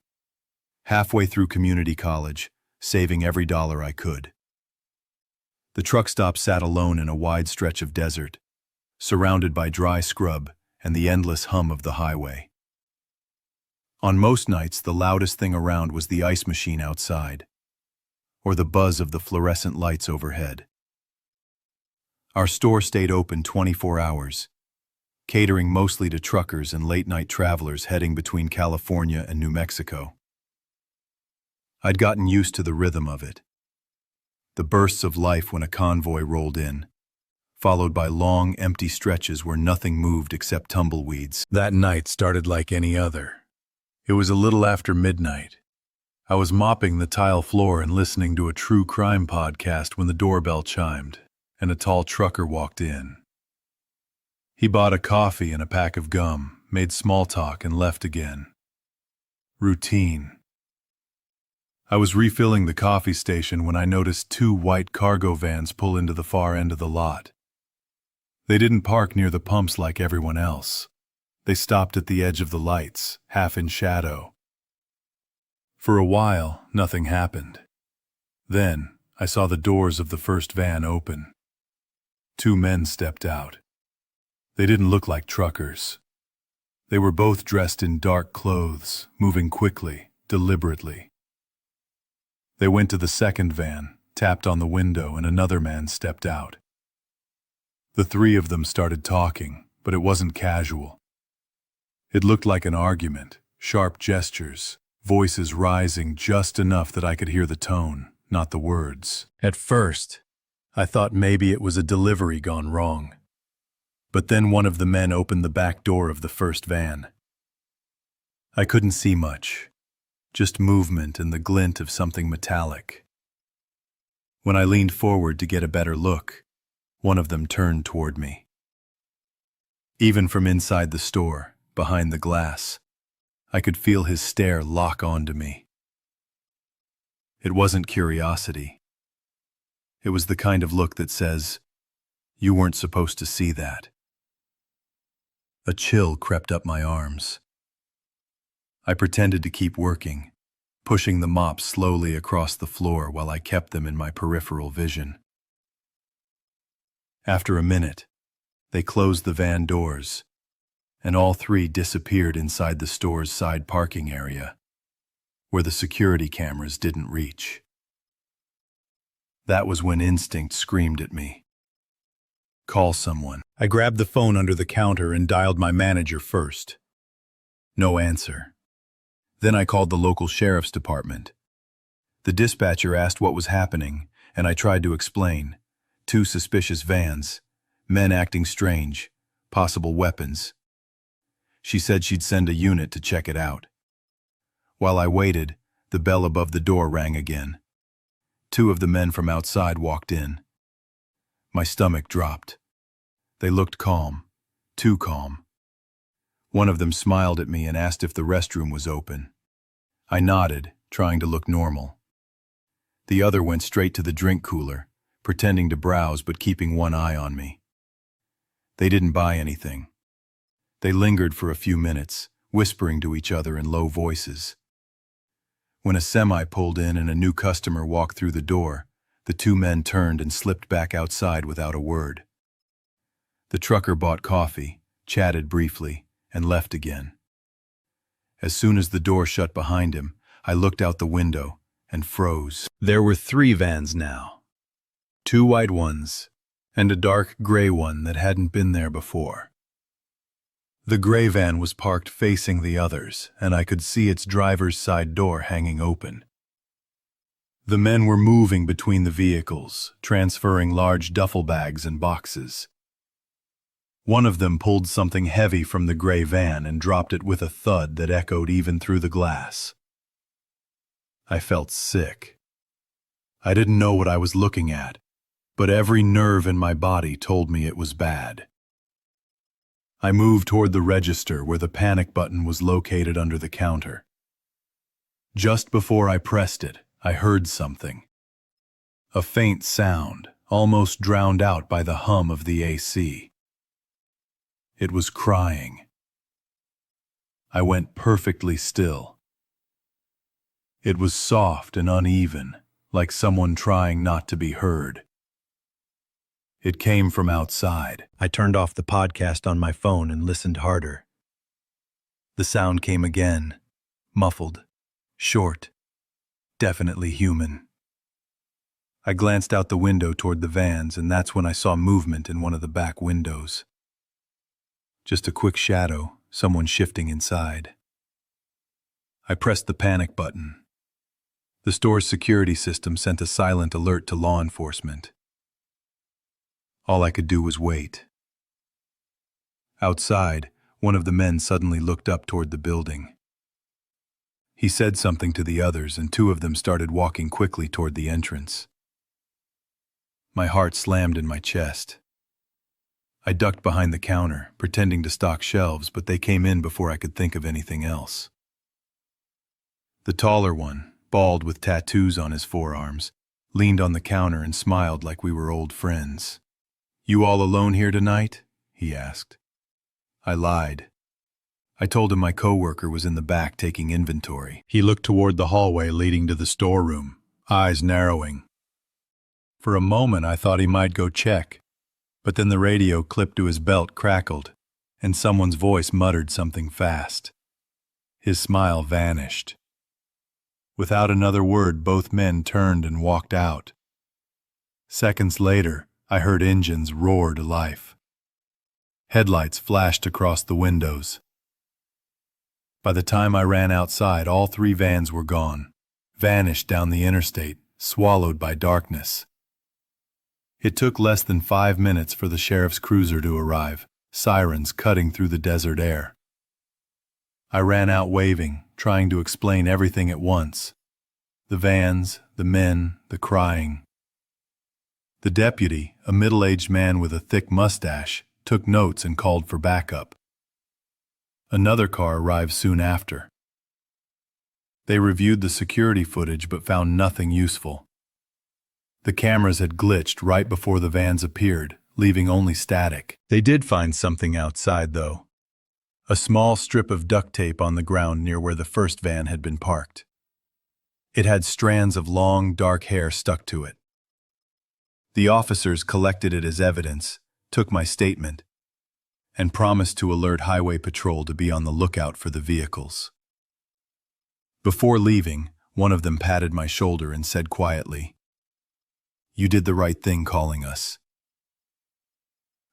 Halfway through community college, saving every dollar I could. The truck stop sat alone in a wide stretch of desert, surrounded by dry scrub and the endless hum of the highway. On most nights, the loudest thing around was the ice machine outside, or the buzz of the fluorescent lights overhead. Our store stayed open 24 hours, catering mostly to truckers and late-night travelers heading between California and New Mexico. I'd gotten used to the rhythm of it. The bursts of life when a convoy rolled in, followed by long, empty stretches where nothing moved except tumbleweeds. That night started like any other. It was a little after midnight. I was mopping the tile floor and listening to a true crime podcast when the doorbell chimed, and a tall trucker walked in. He bought a coffee and a pack of gum, made small talk, and left again. Routine. I was refilling the coffee station when I noticed two white cargo vans pull into the far end of the lot. They didn't park near the pumps like everyone else. They stopped at the edge of the lights, half in shadow. For a while, nothing happened. Then, I saw the doors of the first van open. Two men stepped out. They didn't look like truckers. They were both dressed in dark clothes, moving quickly, deliberately. They went to the second van, tapped on the window, and another man stepped out. The three of them started talking, but it wasn't casual. It looked like an argument, sharp gestures, voices rising just enough that I could hear the tone, not the words. At first, I thought maybe it was a delivery gone wrong. But then one of the men opened the back door of the first van. I couldn't see much. Just movement and the glint of something metallic. When I leaned forward to get a better look, one of them turned toward me. Even from inside the store, behind the glass, I could feel his stare lock onto me. It wasn't curiosity. It was the kind of look that says, "You weren't supposed to see that." A chill crept up my arms. I pretended to keep working, pushing the mop slowly across the floor while I kept them in my peripheral vision. After a minute, they closed the van doors, and all three disappeared inside the store's side parking area, where the security cameras didn't reach. That was when instinct screamed at me. Call someone. I grabbed the phone under the counter and dialed my manager first. No answer. Then I called the local sheriff's department. The dispatcher asked what was happening, and I tried to explain. 2 suspicious vans, men acting strange, possible weapons. She said she'd send a unit to check it out. While I waited, the bell above the door rang again. 2 of the men from outside walked in. My stomach dropped. They looked calm, too calm. One of them smiled at me and asked if the restroom was open. I nodded, trying to look normal. The other went straight to the drink cooler, pretending to browse but keeping one eye on me. They didn't buy anything. They lingered for a few minutes, whispering to each other in low voices. When a semi pulled in and a new customer walked through the door, the 2 men turned and slipped back outside without a word. The trucker bought coffee, chatted briefly, and left again. As soon as the door shut behind him, I looked out the window and froze. There were 3 vans now. 2 white ones, and a dark gray one that hadn't been there before. The gray van was parked facing the others, and I could see its driver's side door hanging open. The men were moving between the vehicles, transferring large duffel bags and boxes. One of them pulled something heavy from the gray van and dropped it with a thud that echoed even through the glass. I felt sick. I didn't know what I was looking at, but every nerve in my body told me it was bad. I moved toward the register where the panic button was located under the counter. Just before I pressed it, I heard something. A faint sound, almost drowned out by the hum of the AC. It was crying. I went perfectly still. It was soft and uneven, like someone trying not to be heard. It came from outside. I turned off the podcast on my phone and listened harder. The sound came again, muffled, short, definitely human. I glanced out the window toward the vans, and that's when I saw movement in one of the back windows. Just a quick shadow, someone shifting inside. I pressed the panic button. The store's security system sent a silent alert to law enforcement. All I could do was wait. Outside, one of the men suddenly looked up toward the building. He said something to the others, and two of them started walking quickly toward the entrance. My heart slammed in my chest. I ducked behind the counter, pretending to stock shelves, but they came in before I could think of anything else. The taller one, bald with tattoos on his forearms, leaned on the counter and smiled like we were old friends. "You all alone here tonight?" he asked. I lied. I told him my coworker was in the back taking inventory. He looked toward the hallway leading to the storeroom, eyes narrowing. For a moment I thought he might go check, but then the radio clipped to his belt crackled, and someone's voice muttered something fast. His smile vanished. Without another word, both men turned and walked out. Seconds later, I heard engines roar to life. Headlights flashed across the windows. By the time I ran outside, all three vans were gone, vanished down the interstate, swallowed by darkness. It took less than 5 minutes for the sheriff's cruiser to arrive, sirens cutting through the desert air. I ran out waving, trying to explain everything at once. The vans, the men, the crying. The deputy, a middle-aged man with a thick mustache, took notes and called for backup. Another car arrived soon after. They reviewed the security footage but found nothing useful. The cameras had glitched right before the vans appeared, leaving only static. They did find something outside, though. A small strip of duct tape on the ground near where the first van had been parked. It had strands of long, dark hair stuck to it. The officers collected it as evidence, took my statement, and promised to alert Highway Patrol to be on the lookout for the vehicles. Before leaving, one of them patted my shoulder and said quietly, "You did the right thing calling us."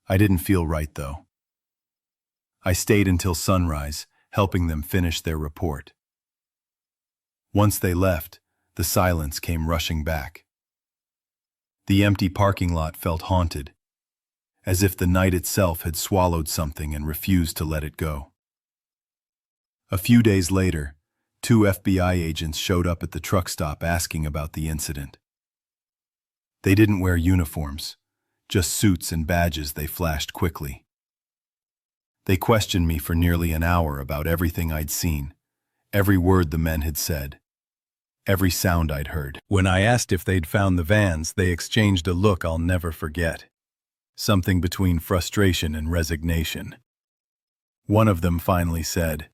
I didn't feel right, though. I stayed until sunrise, helping them finish their report. Once they left, the silence came rushing back. The empty parking lot felt haunted, as if the night itself had swallowed something and refused to let it go. A few days later, 2 FBI agents showed up at the truck stop asking about the incident. They didn't wear uniforms, just suits and badges they flashed quickly. They questioned me for nearly an hour about everything I'd seen, every word the men had said, every sound I'd heard. When I asked if they'd found the vans, they exchanged a look I'll never forget. Something between frustration and resignation. One of them finally said,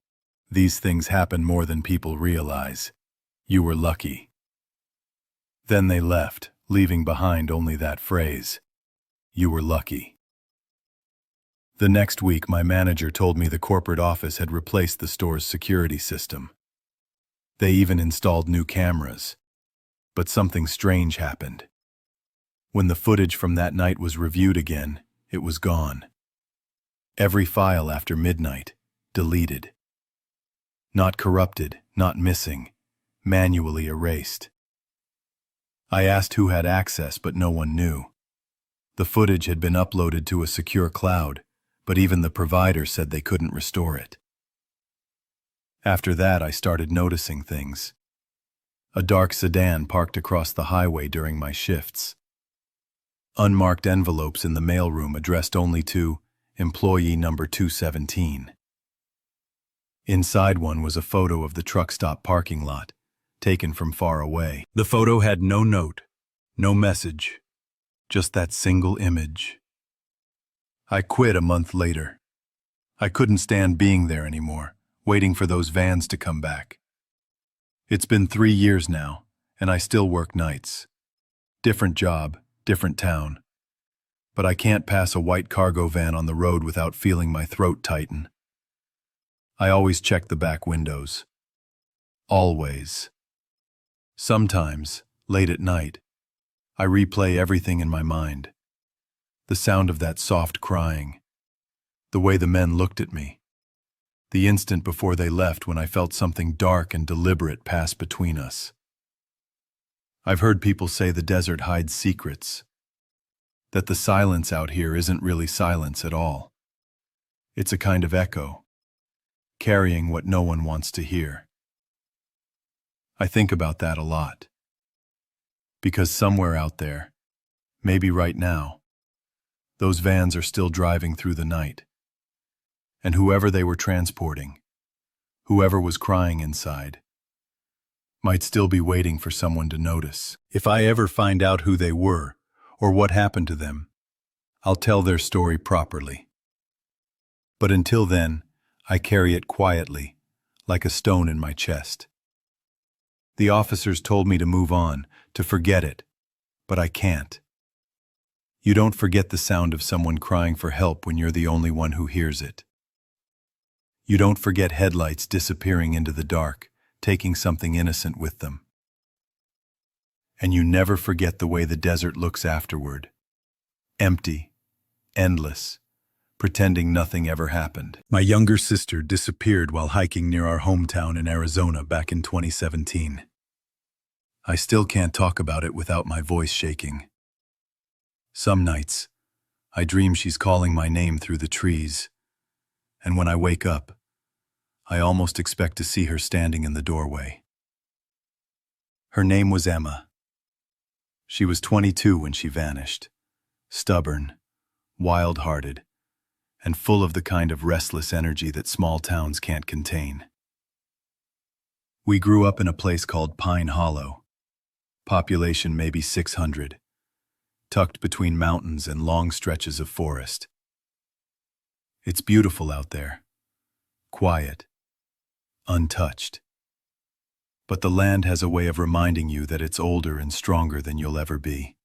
"These things happen more than people realize. You were lucky." Then they left, leaving behind only that phrase, "You were lucky." The next week, my manager told me the corporate office had replaced the store's security system. They even installed new cameras. But something strange happened. When the footage from that night was reviewed again, it was gone. Every file after midnight, deleted. Not corrupted, not missing, manually erased. I asked who had access, but no one knew. The footage had been uploaded to a secure cloud, but even the provider said they couldn't restore it. After that, I started noticing things. A dark sedan parked across the highway during my shifts. Unmarked envelopes in the mailroom addressed only to employee number 217. Inside one was a photo of the truck stop parking lot, taken from far away. The photo had no note, no message, just that single image. I quit a month later. I couldn't stand being there anymore, waiting for those vans to come back. It's been 3 years now, and I still work nights. Different job, different town. But I can't pass a white cargo van on the road without feeling my throat tighten. I always check the back windows. Always. Sometimes, late at night, I replay everything in my mind. The sound of that soft crying, The way the men looked at me. The instant before they left when I felt something dark and deliberate pass between us. I've heard people say the desert hides secrets, that the silence out here isn't really silence at all. It's a kind of echo, carrying what no one wants to hear. I think about that a lot. Because somewhere out there, maybe right now, those vans are still driving through the night. And whoever they were transporting, whoever was crying inside, might still be waiting for someone to notice. If I ever find out who they were, or what happened to them, I'll tell their story properly. But until then, I carry it quietly, like a stone in my chest. The officers told me to move on, to forget it, but I can't. You don't forget the sound of someone crying for help when you're the only one who hears it. You don't forget headlights disappearing into the dark, taking something innocent with them. And you never forget the way the desert looks afterward. Empty, endless, pretending nothing ever happened. My younger sister disappeared while hiking near our hometown in Arizona back in 2017. I still can't talk about it without my voice shaking. Some nights, I dream she's calling my name through the trees, and when I wake up, I almost expect to see her standing in the doorway. Her name was Emma. She was 22 when she vanished, stubborn, wild-hearted, and full of the kind of restless energy that small towns can't contain. We grew up in a place called Pine Hollow, population maybe 600, tucked between mountains and long stretches of forest. It's beautiful out there, quiet, untouched. But the land has a way of reminding you that it's older and stronger than you'll ever be.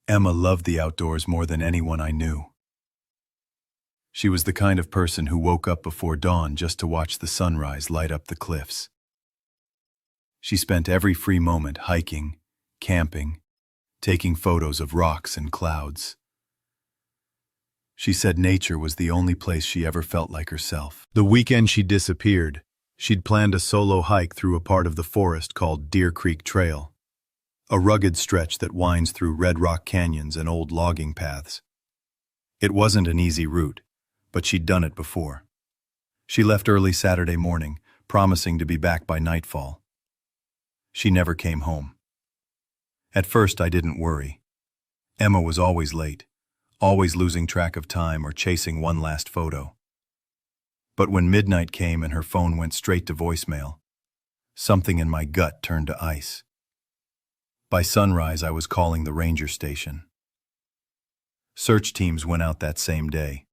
Emma loved the outdoors more than anyone I knew. She was the kind of person who woke up before dawn just to watch the sunrise light up the cliffs. She spent every free moment hiking, camping, taking photos of rocks and clouds. She said nature was the only place she ever felt like herself. The weekend she disappeared, she'd planned a solo hike through a part of the forest called Deer Creek Trail, a rugged stretch that winds through red rock canyons and old logging paths. It wasn't an easy route, but she'd done it before. She left early Saturday morning, promising to be back by nightfall. She never came home. At first, I didn't worry. Emma was always late, always losing track of time or chasing one last photo. But when midnight came and her phone went straight to voicemail, something in my gut turned to ice. By sunrise, I was calling the ranger station. Search teams went out that same day.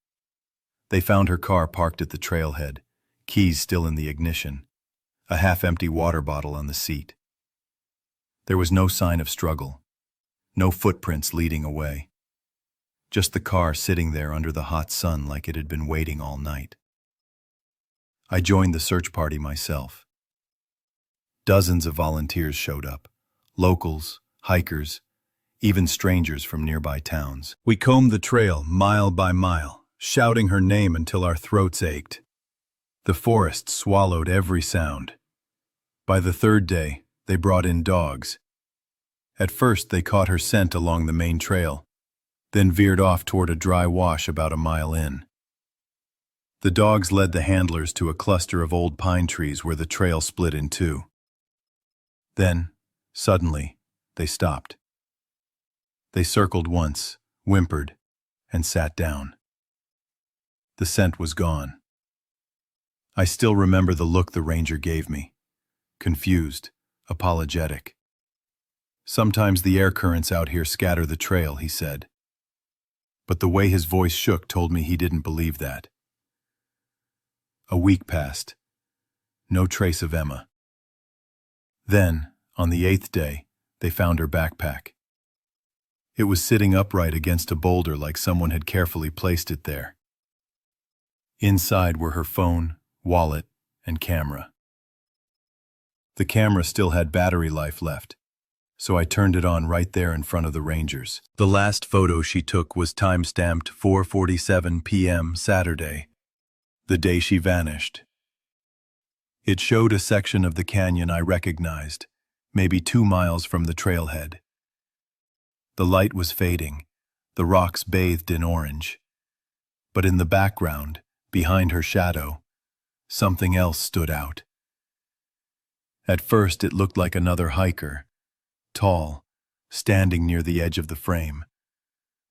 They found her car parked at the trailhead, keys still in the ignition, a half-empty water bottle on the seat. There was no sign of struggle, no footprints leading away. Just the car sitting there under the hot sun like it had been waiting all night. I joined the search party myself. Dozens of volunteers showed up, locals, hikers, even strangers from nearby towns. We combed the trail mile by mile, shouting her name until our throats ached. The forest swallowed every sound. By the third day, they brought in dogs. At first, they caught her scent along the main trail, then veered off toward a dry wash about a mile in. The dogs led the handlers to a cluster of old pine trees where the trail split in two. Then, suddenly, they stopped. They circled once, whimpered, and sat down. The scent was gone. I still remember the look the ranger gave me. Confused, apologetic. Sometimes the air currents out here scatter the trail, he said. But the way his voice shook told me he didn't believe that. A week passed. No trace of Emma. Then, on the 8th day, they found her backpack. It was sitting upright against a boulder like someone had carefully placed it there. Inside were her phone, wallet, and camera. The camera still had battery life left, so I turned it on right there in front of the rangers. The last photo she took was time-stamped 4:47 p.m. Saturday, the day she vanished. It showed a section of the canyon I recognized, maybe 2 miles from the trailhead. The light was fading, the rocks bathed in orange. But in the background, behind her shadow, something else stood out. At first it looked like another hiker, tall, standing near the edge of the frame.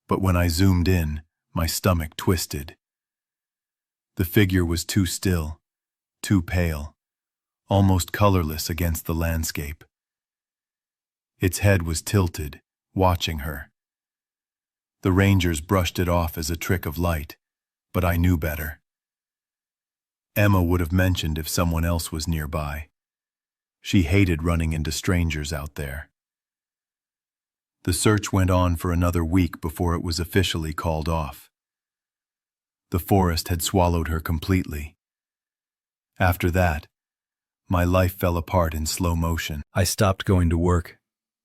But when I zoomed in, my stomach twisted. The figure was too still, too pale, almost colorless against the landscape. Its head was tilted, watching her. The rangers brushed it off as a trick of light, but I knew better. Emma would have mentioned if someone else was nearby. She hated running into strangers out there. The search went on for another week before it was officially called off. The forest had swallowed her completely. After that, my life fell apart in slow motion. I stopped going to work,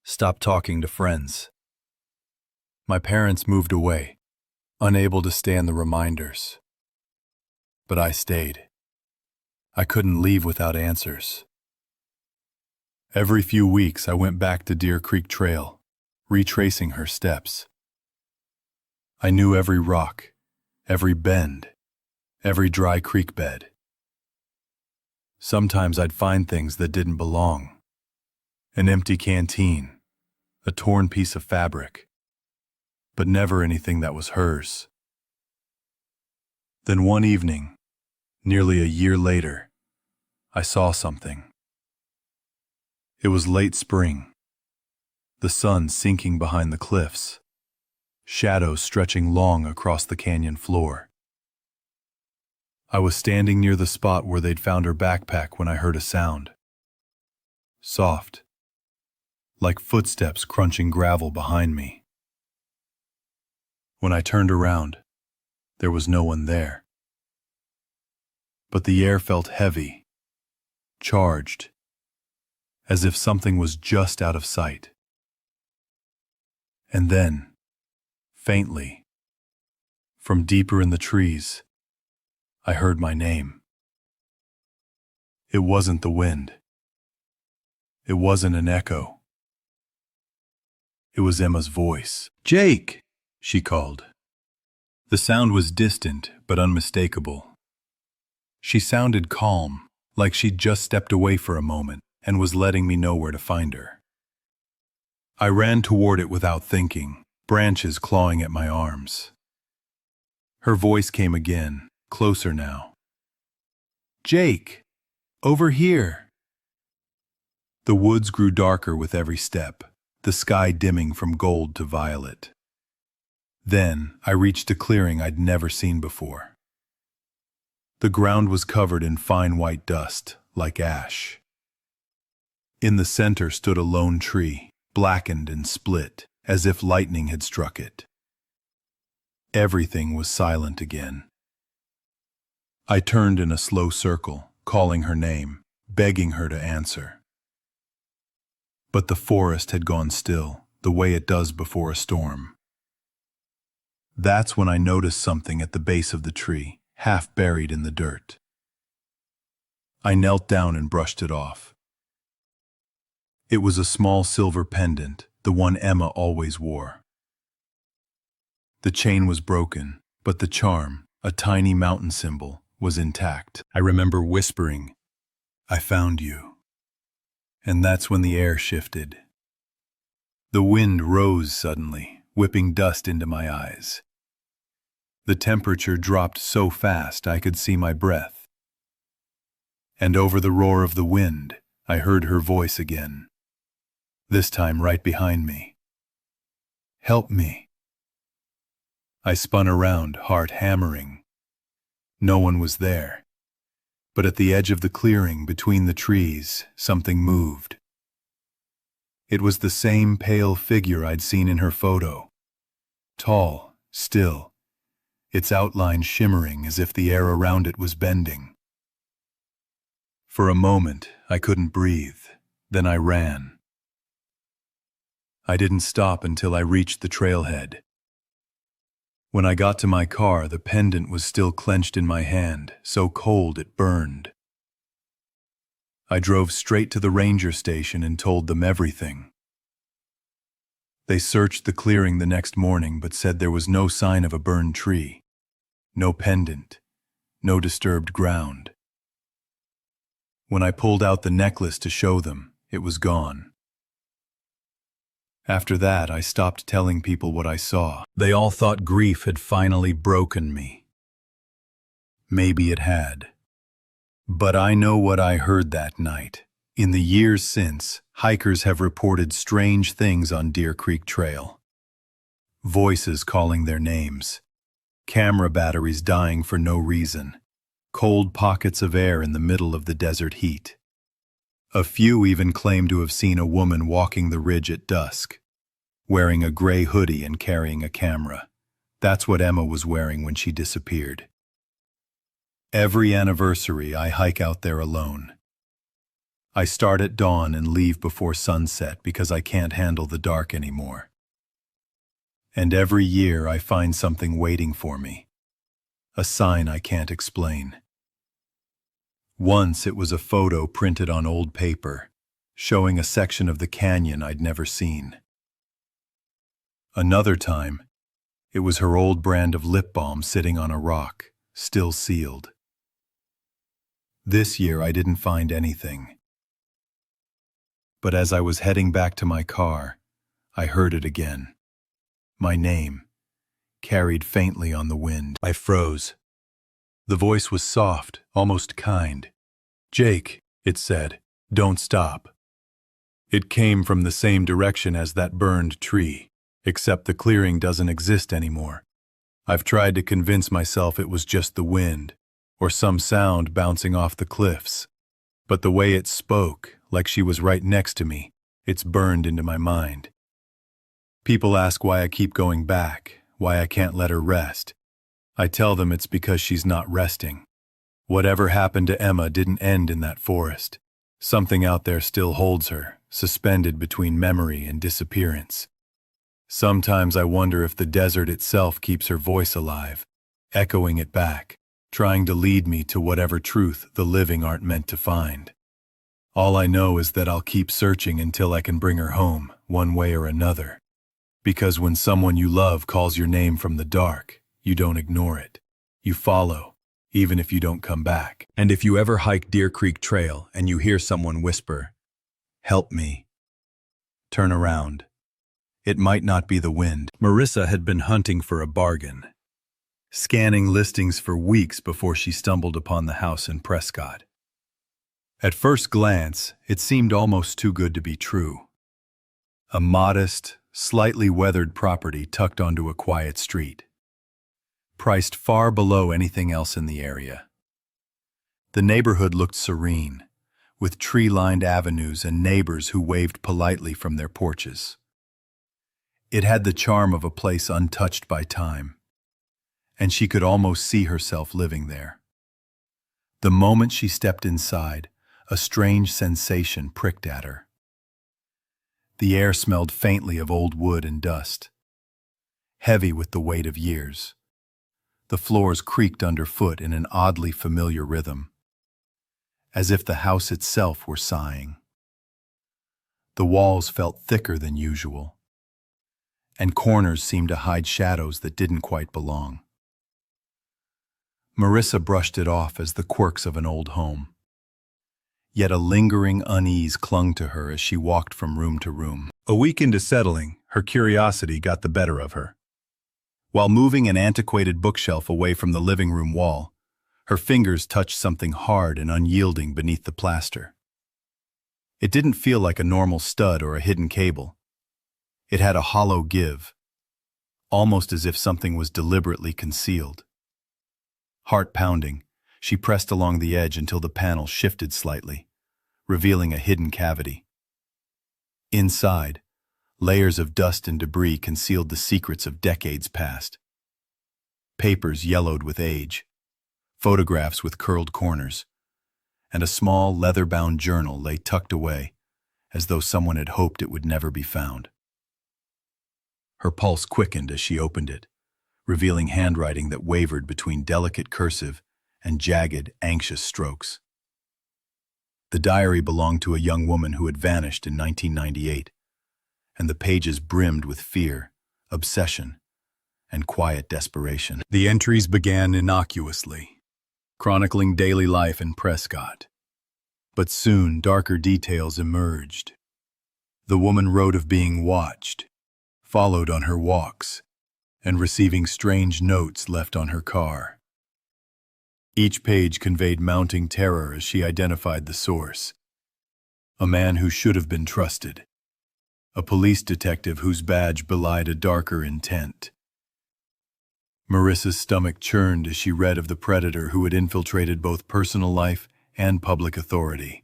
stopped talking to friends. My parents moved away, unable to stand the reminders. But I stayed. I couldn't leave without answers. Every few weeks I went back to Deer Creek Trail, retracing her steps. I knew every rock, every bend, every dry creek bed. Sometimes I'd find things that didn't belong. An empty canteen, a torn piece of fabric, but never anything that was hers. Then one evening, nearly a year later, I saw something. It was late spring, the sun sinking behind the cliffs, shadows stretching long across the canyon floor. I was standing near the spot where they'd found her backpack when I heard a sound. Soft, like footsteps crunching gravel behind me. When I turned around, there was no one there. But the air felt heavy, charged, as if something was just out of sight. And then, faintly, from deeper in the trees, I heard my name. It wasn't the wind. It wasn't an echo. It was Emma's voice. "Jake!" she called. The sound was distant but unmistakable. She sounded calm, like she'd just stepped away for a moment and was letting me know where to find her. I ran toward it without thinking, branches clawing at my arms. Her voice came again, closer now. "Jake! Over here!" The woods grew darker with every step, the sky dimming from gold to violet. Then I reached a clearing I'd never seen before. The ground was covered in fine white dust, like ash. In the center stood a lone tree, blackened and split, as if lightning had struck it. Everything was silent again. I turned in a slow circle, calling her name, begging her to answer. But the forest had gone still, the way it does before a storm. That's when I noticed something at the base of the tree, half buried in the dirt. I knelt down and brushed it off. It was a small silver pendant, the one Emma always wore. The chain was broken, but the charm, a tiny mountain symbol, was intact. I remember whispering, "I found you." And that's when the air shifted. The wind rose suddenly, whipping dust into my eyes. The temperature dropped so fast I could see my breath. And over the roar of the wind, I heard her voice again. This time right behind me. "Help me." I spun around, heart hammering. No one was there. But at the edge of the clearing, between the trees, something moved. It was the same pale figure I'd seen in her photo. Tall, still, its outline shimmering as if the air around it was bending. For a moment, I couldn't breathe. Then I ran. I didn't stop until I reached the trailhead. When I got to my car, the pendant was still clenched in my hand, so cold it burned. I drove straight to the ranger station and told them everything. They searched the clearing the next morning but said there was no sign of a burned tree, no pendant, no disturbed ground. When I pulled out the necklace to show them, it was gone. After that, I stopped telling people what I saw. They all thought grief had finally broken me. Maybe it had. But I know what I heard that night. In the years since, hikers have reported strange things on Deer Creek Trail. Voices calling their names. Camera batteries dying for no reason. Cold pockets of air in the middle of the desert heat. A few even claim to have seen a woman walking the ridge at dusk, wearing a gray hoodie and carrying a camera. That's what Emma was wearing when she disappeared. Every anniversary, I hike out there alone. I start at dawn and leave before sunset because I can't handle the dark anymore. And every year I find something waiting for me. A sign I can't explain. Once it was a photo printed on old paper, showing a section of the canyon I'd never seen. Another time, it was her old brand of lip balm sitting on a rock, still sealed. This year I didn't find anything. But as I was heading back to my car, I heard it again. My name, carried faintly on the wind. I froze. The voice was soft, almost kind. "Jake," it said, "don't stop." It came from the same direction as that burned tree, except the clearing doesn't exist anymore. I've tried to convince myself it was just the wind, or some sound bouncing off the cliffs. But the way it spoke, like she was right next to me, it's burned into my mind. People ask why I keep going back, why I can't let her rest. I tell them it's because she's not resting. Whatever happened to Emma didn't end in that forest. Something out there still holds her, suspended between memory and disappearance. Sometimes I wonder if the desert itself keeps her voice alive, echoing it back, trying to lead me to whatever truth the living aren't meant to find. All I know is that I'll keep searching until I can bring her home, one way or another. Because when someone you love calls your name from the dark, you don't ignore it. You follow, even if you don't come back. And if you ever hike Deer Creek Trail and you hear someone whisper, "Help me," turn around. It might not be the wind. Marissa had been hunting for a bargain, scanning listings for weeks before she stumbled upon the house in Prescott. At first glance, it seemed almost too good to be true. A modest, slightly weathered property tucked onto a quiet street, priced far below anything else in the area. The neighborhood looked serene, with tree-lined avenues and neighbors who waved politely from their porches. It had the charm of a place untouched by time, and she could almost see herself living there. The moment she stepped inside, a strange sensation pricked at her. The air smelled faintly of old wood and dust, heavy with the weight of years. The floors creaked underfoot in an oddly familiar rhythm, as if the house itself were sighing. The walls felt thicker than usual, and corners seemed to hide shadows that didn't quite belong. Marissa brushed it off as the quirks of an old home. Yet a lingering unease clung to her as she walked from room to room. A week into settling, her curiosity got the better of her. While moving an antiquated bookshelf away from the living room wall, her fingers touched something hard and unyielding beneath the plaster. It didn't feel like a normal stud or a hidden cable. It had a hollow give, almost as if something was deliberately concealed. Heart pounding, she pressed along the edge until the panel shifted slightly, revealing a hidden cavity. Inside, layers of dust and debris concealed the secrets of decades past. Papers yellowed with age, photographs with curled corners, and a small leather-bound journal lay tucked away, as though someone had hoped it would never be found. Her pulse quickened as she opened it, revealing handwriting that wavered between delicate cursive and jagged, anxious strokes. The diary belonged to a young woman who had vanished in 1998, and the pages brimmed with fear, obsession, and quiet desperation. The entries began innocuously, chronicling daily life in Prescott. But soon darker details emerged. The woman wrote of being watched, followed on her walks, and receiving strange notes left on her car. Each page conveyed mounting terror as she identified the source. A man who should have been trusted. A police detective whose badge belied a darker intent. Marissa's stomach churned as she read of the predator who had infiltrated both personal life and public authority.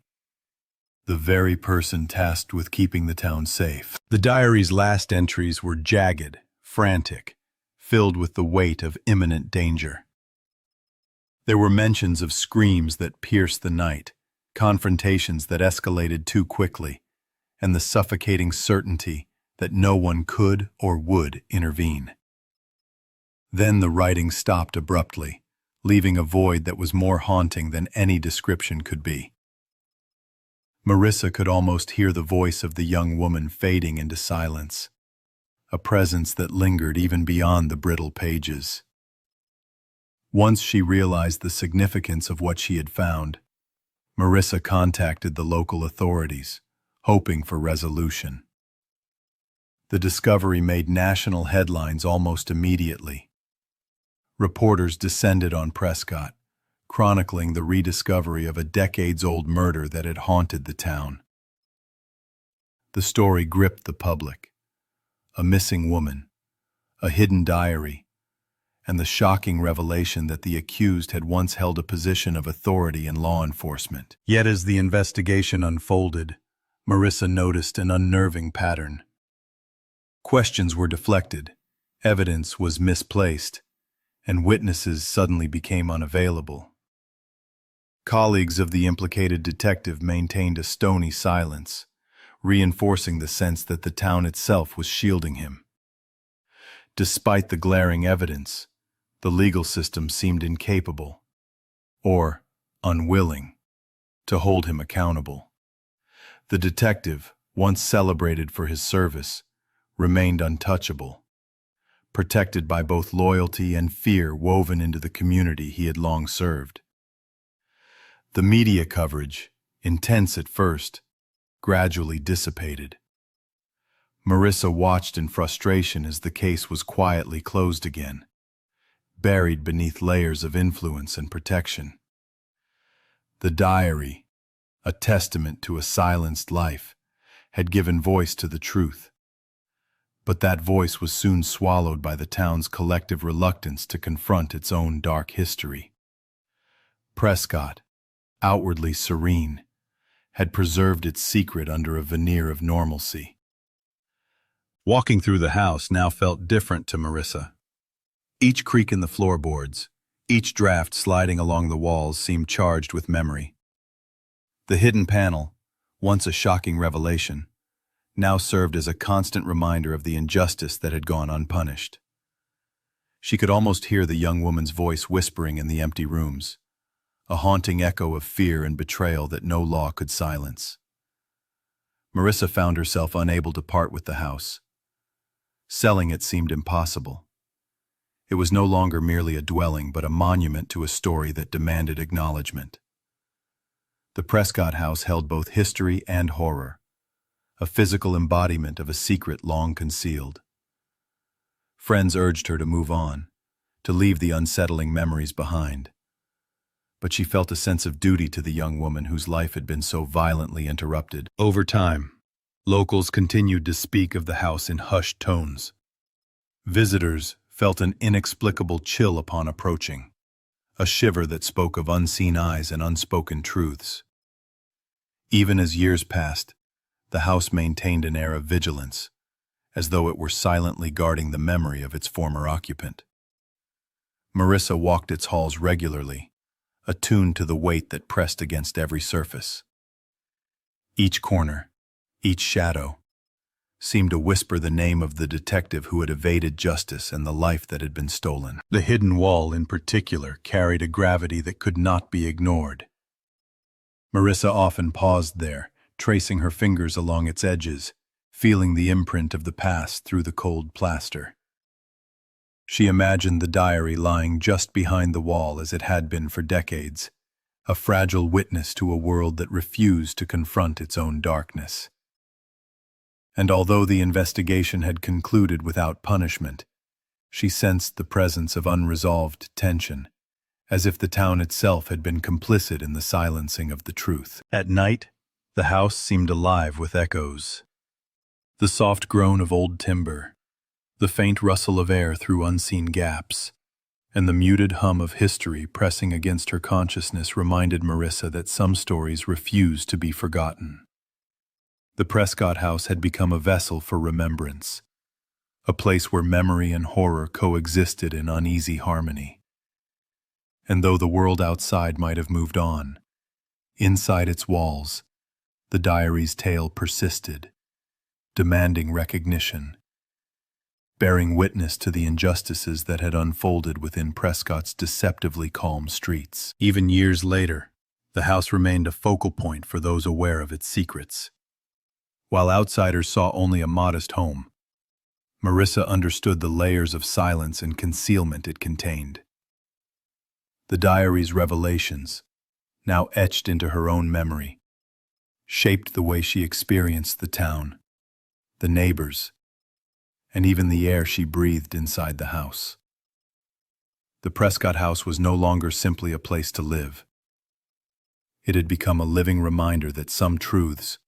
The very person tasked with keeping the town safe. The diary's last entries were jagged, frantic, filled with the weight of imminent danger. There were mentions of screams that pierced the night, confrontations that escalated too quickly, and the suffocating certainty that no one could or would intervene. Then the writing stopped abruptly, leaving a void that was more haunting than any description could be. Marissa could almost hear the voice of the young woman fading into silence, a presence that lingered even beyond the brittle pages. Once she realized the significance of what she had found, Marissa contacted the local authorities, hoping for resolution. The discovery made national headlines almost immediately. Reporters descended on Prescott, chronicling the rediscovery of a decades-old murder that had haunted the town. The story gripped the public. A missing woman, a hidden diary, and the shocking revelation that the accused had once held a position of authority in law enforcement. Yet as the investigation unfolded, Marissa noticed an unnerving pattern. Questions were deflected, evidence was misplaced, and witnesses suddenly became unavailable. Colleagues of the implicated detective maintained a stony silence, reinforcing the sense that the town itself was shielding him. Despite the glaring evidence, the legal system seemed incapable, or unwilling, to hold him accountable. The detective, once celebrated for his service, remained untouchable, protected by both loyalty and fear woven into the community he had long served. The media coverage, intense at first, gradually dissipated. Marissa watched in frustration as the case was quietly closed again, buried beneath layers of influence and protection. The diary, a testament to a silenced life, had given voice to the truth. But that voice was soon swallowed by the town's collective reluctance to confront its own dark history. Prescott, outwardly serene, had preserved its secret under a veneer of normalcy. Walking through the house now felt different to Marissa. Each creak in the floorboards, each draft sliding along the walls seemed charged with memory. The hidden panel, once a shocking revelation, now served as a constant reminder of the injustice that had gone unpunished. She could almost hear the young woman's voice whispering in the empty rooms, a haunting echo of fear and betrayal that no law could silence. Marissa found herself unable to part with the house. Selling it seemed impossible. It was no longer merely a dwelling, but a monument to a story that demanded acknowledgement. The Prescott house held both history and horror, a physical embodiment of a secret long concealed. Friends urged her to move on, to leave the unsettling memories behind. But she felt a sense of duty to the young woman whose life had been so violently interrupted. Over time, locals continued to speak of the house in hushed tones. Visitors felt an inexplicable chill upon approaching, a shiver that spoke of unseen eyes and unspoken truths. Even as years passed, the house maintained an air of vigilance, as though it were silently guarding the memory of its former occupant. Marissa walked its halls regularly, attuned to the weight that pressed against every surface. Each corner, each shadow, seemed to whisper the name of the detective who had evaded justice and the life that had been stolen. The hidden wall, in particular, carried a gravity that could not be ignored. Marissa often paused there, tracing her fingers along its edges, feeling the imprint of the past through the cold plaster. She imagined the diary lying just behind the wall as it had been for decades, a fragile witness to a world that refused to confront its own darkness. And although the investigation had concluded without punishment, she sensed the presence of unresolved tension, as if the town itself had been complicit in the silencing of the truth. At night, the house seemed alive with echoes. The soft groan of old timber, the faint rustle of air through unseen gaps, and the muted hum of history pressing against her consciousness reminded Marissa that some stories refused to be forgotten. The Prescott house had become a vessel for remembrance, a place where memory and horror coexisted in uneasy harmony. And though the world outside might have moved on, inside its walls, the diary's tale persisted, demanding recognition, bearing witness to the injustices that had unfolded within Prescott's deceptively calm streets. Even years later, the house remained a focal point for those aware of its secrets. While outsiders saw only a modest home, Marissa understood the layers of silence and concealment it contained. The diary's revelations, now etched into her own memory, shaped the way she experienced the town, the neighbors, and even the air she breathed inside the house. The Prescott house was no longer simply a place to live. It had become a living reminder that some truths,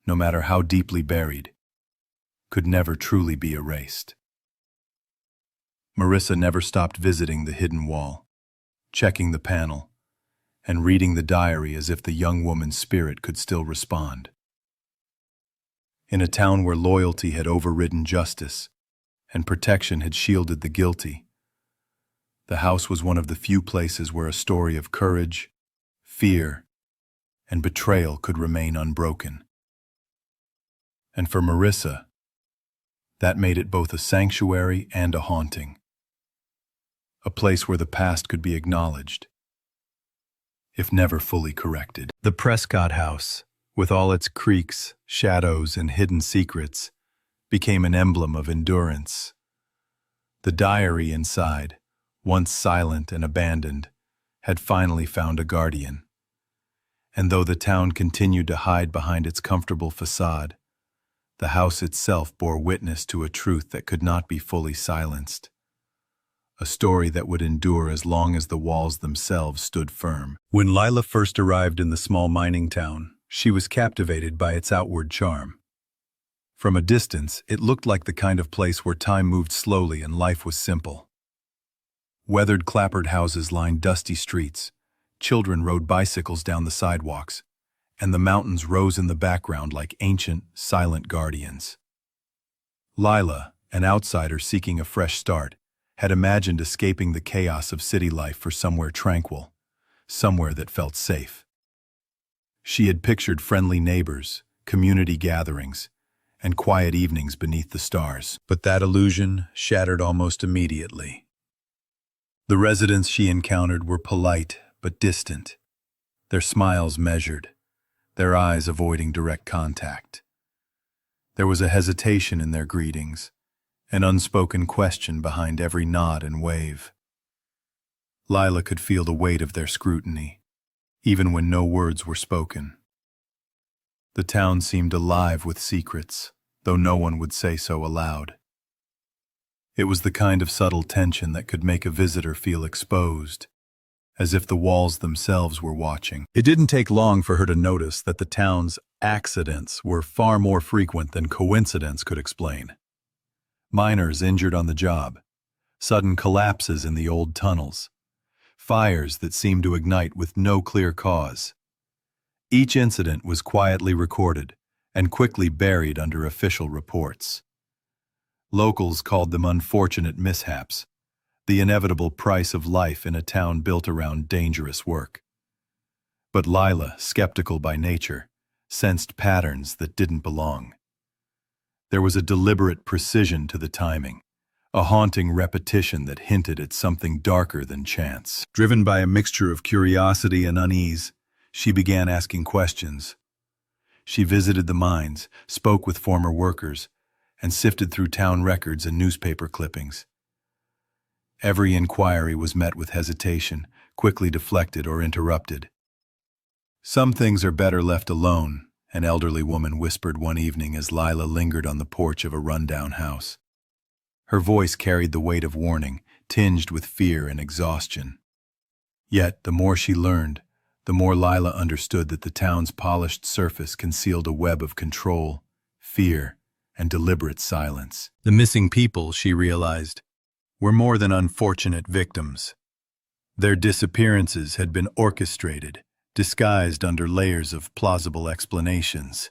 no matter how deeply buried, could never truly be erased. Marissa never stopped visiting the hidden wall, checking the panel, and reading the diary as if the young woman's spirit could still respond. In a town where loyalty had overridden justice and protection had shielded the guilty, the house was one of the few places where a story of courage, fear, and betrayal could remain unbroken. And for Marissa, that made it both a sanctuary and a haunting, a place where the past could be acknowledged, if never fully corrected. The Prescott house, with all its creaks, shadows, and hidden secrets, became an emblem of endurance. The diary inside, once silent and abandoned, had finally found a guardian. And though the town continued to hide behind its comfortable facade, the house itself bore witness to a truth that could not be fully silenced, a story that would endure as long as the walls themselves stood firm. When Lila first arrived in the small mining town, she was captivated by its outward charm. From a distance, it looked like the kind of place where time moved slowly and life was simple. Weathered clapboard houses lined dusty streets, children rode bicycles down the sidewalks, and the mountains rose in the background like ancient, silent guardians. Lila, an outsider seeking a fresh start, had imagined escaping the chaos of city life for somewhere tranquil, somewhere that felt safe. She had pictured friendly neighbors, community gatherings, and quiet evenings beneath the stars. But that illusion shattered almost immediately. The residents she encountered were polite but distant, their smiles measured, their eyes avoiding direct contact. There was a hesitation in their greetings, an unspoken question behind every nod and wave. Lila could feel the weight of their scrutiny, even when no words were spoken. The town seemed alive with secrets, though no one would say so aloud. It was the kind of subtle tension that could make a visitor feel exposed, as if the walls themselves were watching. It didn't take long for her to notice that the town's accidents were far more frequent than coincidence could explain. Miners injured on the job, sudden collapses in the old tunnels, fires that seemed to ignite with no clear cause. Each incident was quietly recorded and quickly buried under official reports. Locals called them unfortunate mishaps, the inevitable price of life in a town built around dangerous work. But Lila, skeptical by nature, sensed patterns that didn't belong. There was a deliberate precision to the timing, a haunting repetition that hinted at something darker than chance. Driven by a mixture of curiosity and unease, she began asking questions. She visited the mines, spoke with former workers, and sifted through town records and newspaper clippings. Every inquiry was met with hesitation, quickly deflected or interrupted. "Some things are better left alone," an elderly woman whispered one evening as Lila lingered on the porch of a rundown house. Her voice carried the weight of warning, tinged with fear and exhaustion. Yet, the more she learned, the more Lila understood that the town's polished surface concealed a web of control, fear, and deliberate silence. The missing people, she realized, were more than unfortunate victims. Their disappearances had been orchestrated, disguised under layers of plausible explanations.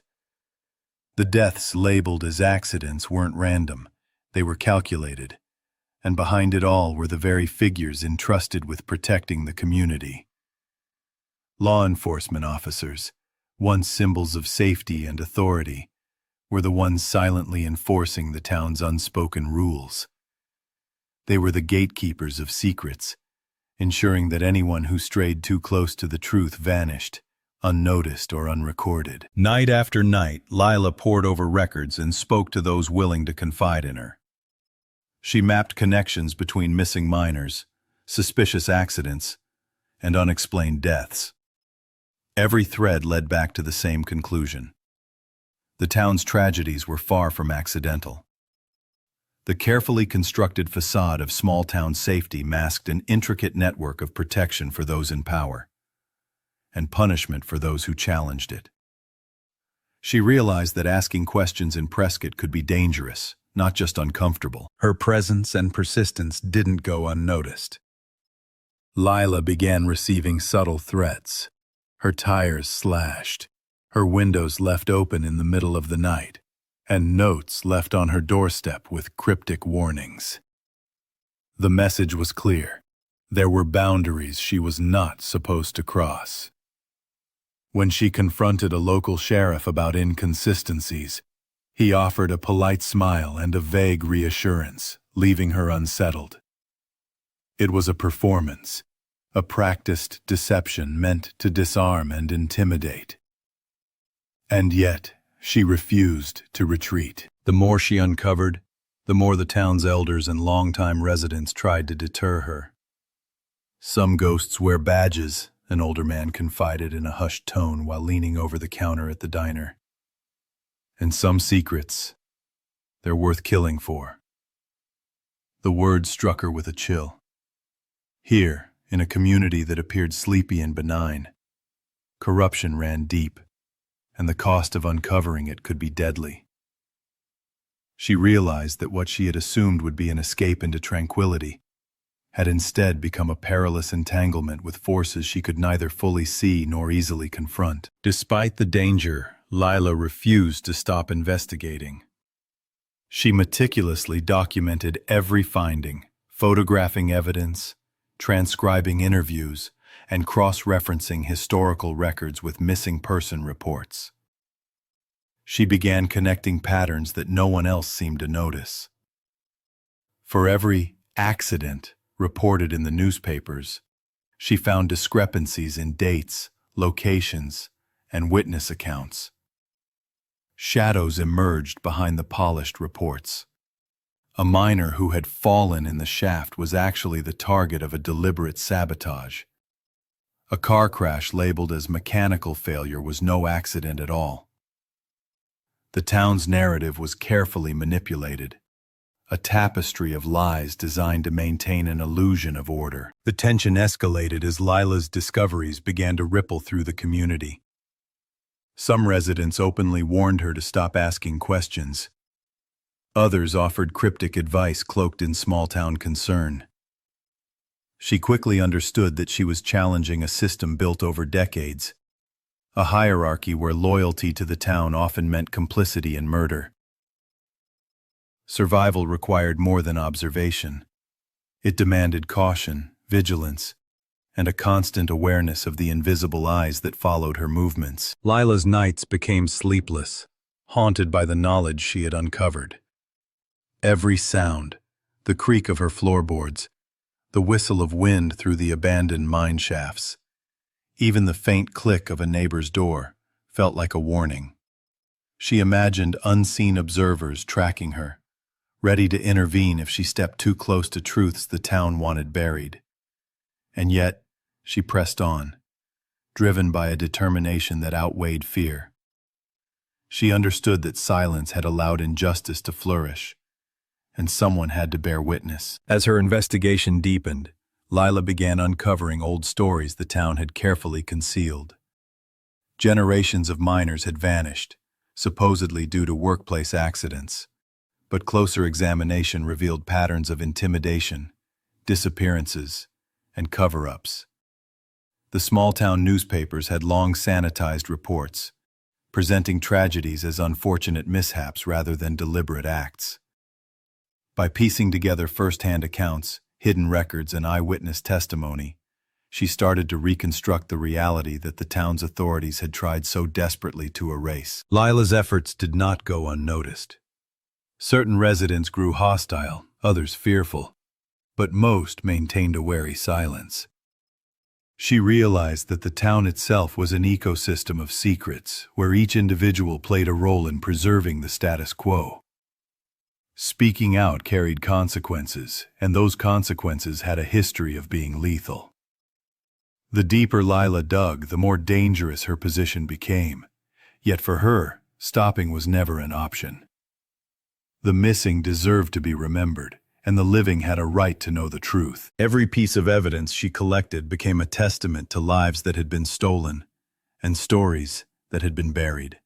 The deaths labeled as accidents weren't random, they were calculated, and behind it all were the very figures entrusted with protecting the community. Law enforcement officers, once symbols of safety and authority, were the ones silently enforcing the town's unspoken rules. They were the gatekeepers of secrets, ensuring that anyone who strayed too close to the truth vanished, unnoticed or unrecorded. Night after night, Lila pored over records and spoke to those willing to confide in her. She mapped connections between missing miners, suspicious accidents, and unexplained deaths. Every thread led back to the same conclusion. The town's tragedies were far from accidental. The carefully constructed facade of small-town safety masked an intricate network of protection for those in power, and punishment for those who challenged it. She realized that asking questions in Prescott could be dangerous, not just uncomfortable. Her presence and persistence didn't go unnoticed. Lila began receiving subtle threats. Her tires slashed, her windows left open in the middle of the night, and notes left on her doorstep with cryptic warnings. The message was clear. There were boundaries she was not supposed to cross. When she confronted a local sheriff about inconsistencies, he offered a polite smile and a vague reassurance, leaving her unsettled. It was a performance, a practiced deception meant to disarm and intimidate. And yet, she refused to retreat. The more she uncovered, the more the town's elders and longtime residents tried to deter her. "Some ghosts wear badges," an older man confided in a hushed tone while leaning over the counter at the diner. "And some secrets, they're worth killing for." The words struck her with a chill. Here, in a community that appeared sleepy and benign, corruption ran deep, and the cost of uncovering it could be deadly. She realized that what she had assumed would be an escape into tranquility had instead become a perilous entanglement with forces she could neither fully see nor easily confront. Despite the danger, Lila refused to stop investigating. She meticulously documented every finding, photographing evidence, transcribing interviews, and cross-referencing historical records with missing person reports. She began connecting patterns that no one else seemed to notice. For every accident reported in the newspapers, she found discrepancies in dates, locations, and witness accounts. Shadows emerged behind the polished reports. A miner who had fallen in the shaft was actually the target of a deliberate sabotage. A car crash labeled as mechanical failure was no accident at all. The town's narrative was carefully manipulated, a tapestry of lies designed to maintain an illusion of order. The tension escalated as Lila's discoveries began to ripple through the community. Some residents openly warned her to stop asking questions. Others offered cryptic advice cloaked in small-town concern. She quickly understood that she was challenging a system built over decades, a hierarchy where loyalty to the town often meant complicity in murder. Survival required more than observation. It demanded caution, vigilance, and a constant awareness of the invisible eyes that followed her movements. Lila's nights became sleepless, haunted by the knowledge she had uncovered. Every sound, the creak of her floorboards, the whistle of wind through the abandoned mine shafts, even the faint click of a neighbor's door, felt like a warning. She imagined unseen observers tracking her, ready to intervene if she stepped too close to truths the town wanted buried. And yet, she pressed on, driven by a determination that outweighed fear. She understood that silence had allowed injustice to flourish, and someone had to bear witness. As her investigation deepened, Lila began uncovering old stories the town had carefully concealed. Generations of miners had vanished, supposedly due to workplace accidents, but closer examination revealed patterns of intimidation, disappearances, and cover-ups. The small-town newspapers had long sanitized reports, presenting tragedies as unfortunate mishaps rather than deliberate acts. By piecing together first-hand accounts, hidden records, and eyewitness testimony, she started to reconstruct the reality that the town's authorities had tried so desperately to erase. Lila's efforts did not go unnoticed. Certain residents grew hostile, others fearful, but most maintained a wary silence. She realized that the town itself was an ecosystem of secrets, where each individual played a role in preserving the status quo. Speaking out carried consequences, and those consequences had a history of being lethal. The deeper Lila dug, the more dangerous her position became. Yet for her, stopping was never an option. The missing deserved to be remembered, and the living had a right to know the truth. Every piece of evidence she collected became a testament to lives that had been stolen and stories that had been buried.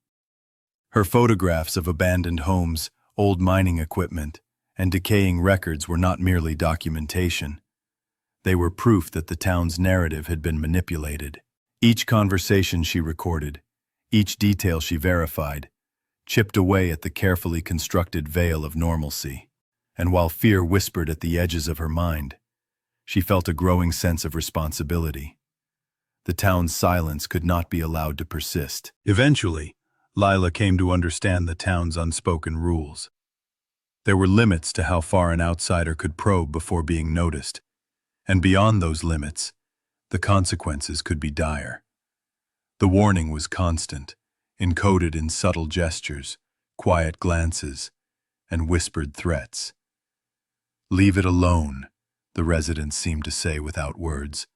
Her photographs of abandoned homes, old mining equipment, and decaying records were not merely documentation. They were proof that the town's narrative had been manipulated. Each conversation she recorded, each detail she verified, chipped away at the carefully constructed veil of normalcy. And while fear whispered at the edges of her mind, she felt a growing sense of responsibility. The town's silence could not be allowed to persist. Eventually, Lila came to understand the town's unspoken rules. There were limits to how far an outsider could probe before being noticed, and beyond those limits, the consequences could be dire. The warning was constant, encoded in subtle gestures, quiet glances, and whispered threats. "Leave it alone," the residents seemed to say without words,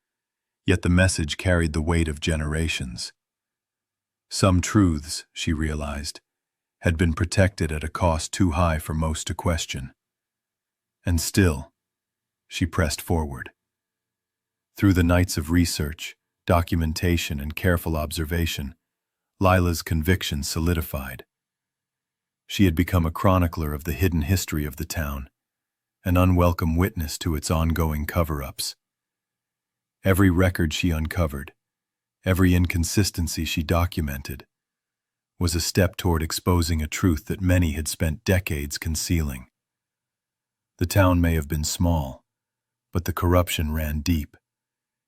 yet the message carried the weight of generations. Some truths, she realized, had been protected at a cost too high for most to question. And still, she pressed forward. Through the nights of research, documentation, and careful observation, Lila's conviction solidified. She had become a chronicler of the hidden history of the town, an unwelcome witness to its ongoing cover-ups. Every record she uncovered, every inconsistency she documented, was a step toward exposing a truth that many had spent decades concealing. The town may have been small, but the corruption ran deep,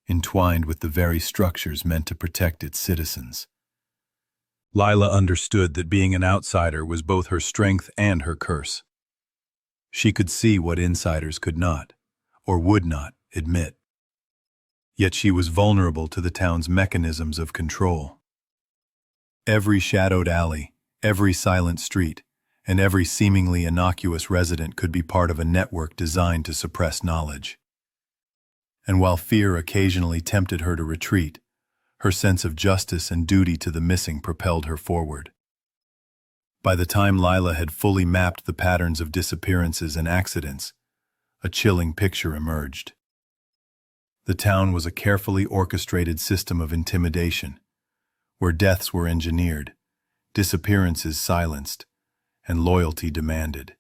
entwined with the very structures meant to protect its citizens. Lila understood that being an outsider was both her strength and her curse. She could see what insiders could not, or would not, admit. Yet she was vulnerable to the town's mechanisms of control. Every shadowed alley, every silent street, and every seemingly innocuous resident could be part of a network designed to suppress knowledge. And while fear occasionally tempted her to retreat, her sense of justice and duty to the missing propelled her forward. By the time Lila had fully mapped the patterns of disappearances and accidents, a chilling picture emerged. The town was a carefully orchestrated system of intimidation, where deaths were engineered, disappearances silenced, and loyalty demanded.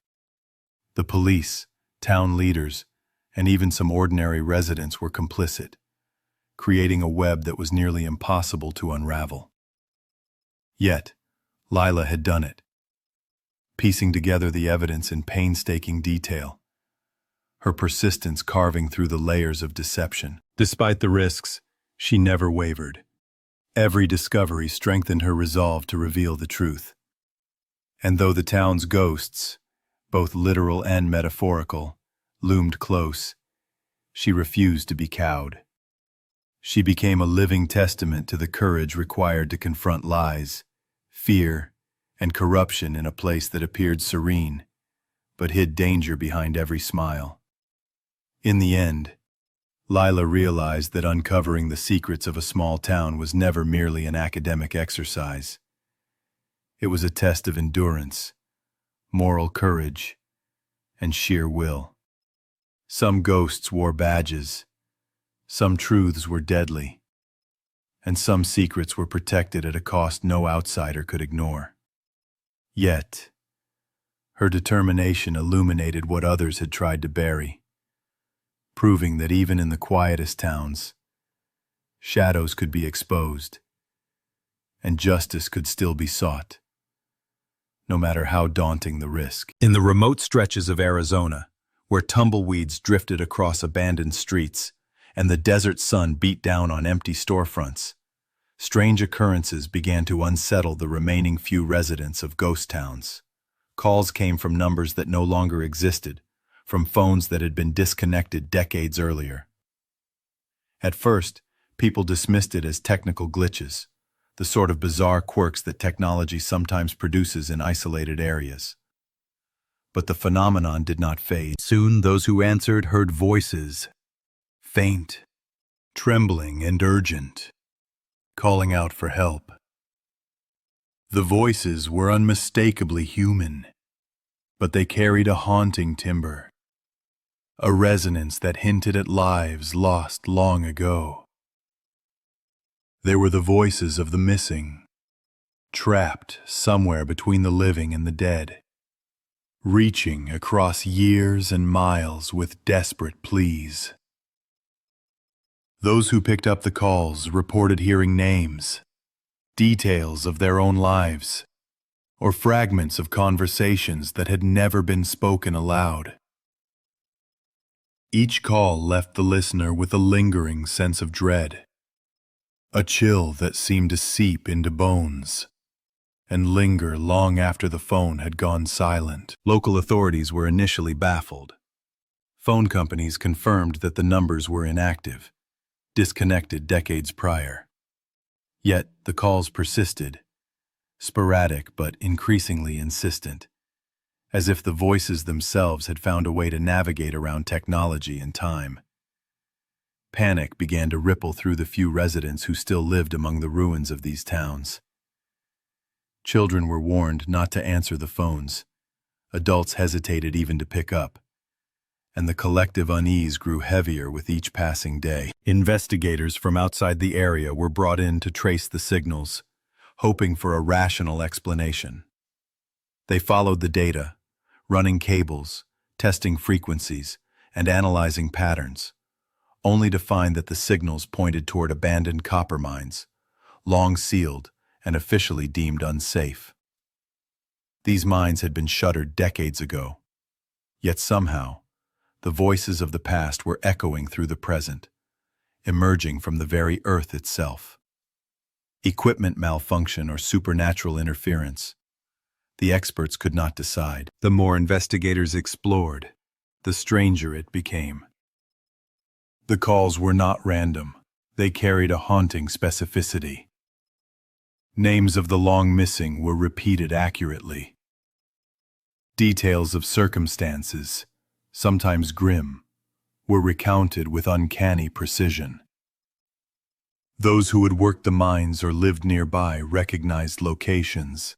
The police, town leaders, and even some ordinary residents were complicit, creating a web that was nearly impossible to unravel. Yet, Lila had done it, piecing together the evidence in painstaking detail, her persistence carving through the layers of deception. Despite the risks, she never wavered. Every discovery strengthened her resolve to reveal the truth. And though the town's ghosts, both literal and metaphorical, loomed close, she refused to be cowed. She became a living testament to the courage required to confront lies, fear, and corruption in a place that appeared serene, but hid danger behind every smile. In the end, Lila realized that uncovering the secrets of a small town was never merely an academic exercise. It was a test of endurance, moral courage, and sheer will. Some ghosts wore badges, some truths were deadly, and some secrets were protected at a cost no outsider could ignore. Yet, her determination illuminated what others had tried to bury, proving that even in the quietest towns, shadows could be exposed, and justice could still be sought, no matter how daunting the risk. In the remote stretches of Arizona, where tumbleweeds drifted across abandoned streets and the desert sun beat down on empty storefronts, strange occurrences began to unsettle the remaining few residents of ghost towns. Calls came from numbers that no longer existed, from phones that had been disconnected decades earlier. At first, people dismissed it as technical glitches, the sort of bizarre quirks that technology sometimes produces in isolated areas. But the phenomenon did not fade. Soon those who answered heard voices, faint, trembling, and urgent, calling out for help. The voices were unmistakably human, but they carried a haunting timbre, a resonance that hinted at lives lost long ago. They were the voices of the missing, trapped somewhere between the living and the dead, reaching across years and miles with desperate pleas. Those who picked up the calls reported hearing names, details of their own lives, or fragments of conversations that had never been spoken aloud. Each call left the listener with a lingering sense of dread, a chill that seemed to seep into bones and linger long after the phone had gone silent. Local authorities were initially baffled. Phone companies confirmed that the numbers were inactive, disconnected decades prior. Yet the calls persisted, sporadic but increasingly insistent, as if the voices themselves had found a way to navigate around technology and time. Panic began to ripple through the few residents who still lived among the ruins of these towns. Children were warned not to answer the phones. Adults hesitated even to pick up, and the collective unease grew heavier with each passing day. Investigators from outside the area were brought in to trace the signals, hoping for a rational explanation. They followed the data, running cables, testing frequencies, and analyzing patterns, only to find that the signals pointed toward abandoned copper mines, long sealed and officially deemed unsafe. These mines had been shuttered decades ago, yet somehow, the voices of the past were echoing through the present, emerging from the very earth itself. Equipment malfunction or supernatural interference, the experts could not decide. The more investigators explored, the stranger it became. The calls were not random. They carried a haunting specificity. Names of the long missing were repeated accurately. Details of circumstances, sometimes grim, were recounted with uncanny precision. Those who had worked the mines or lived nearby recognized locations,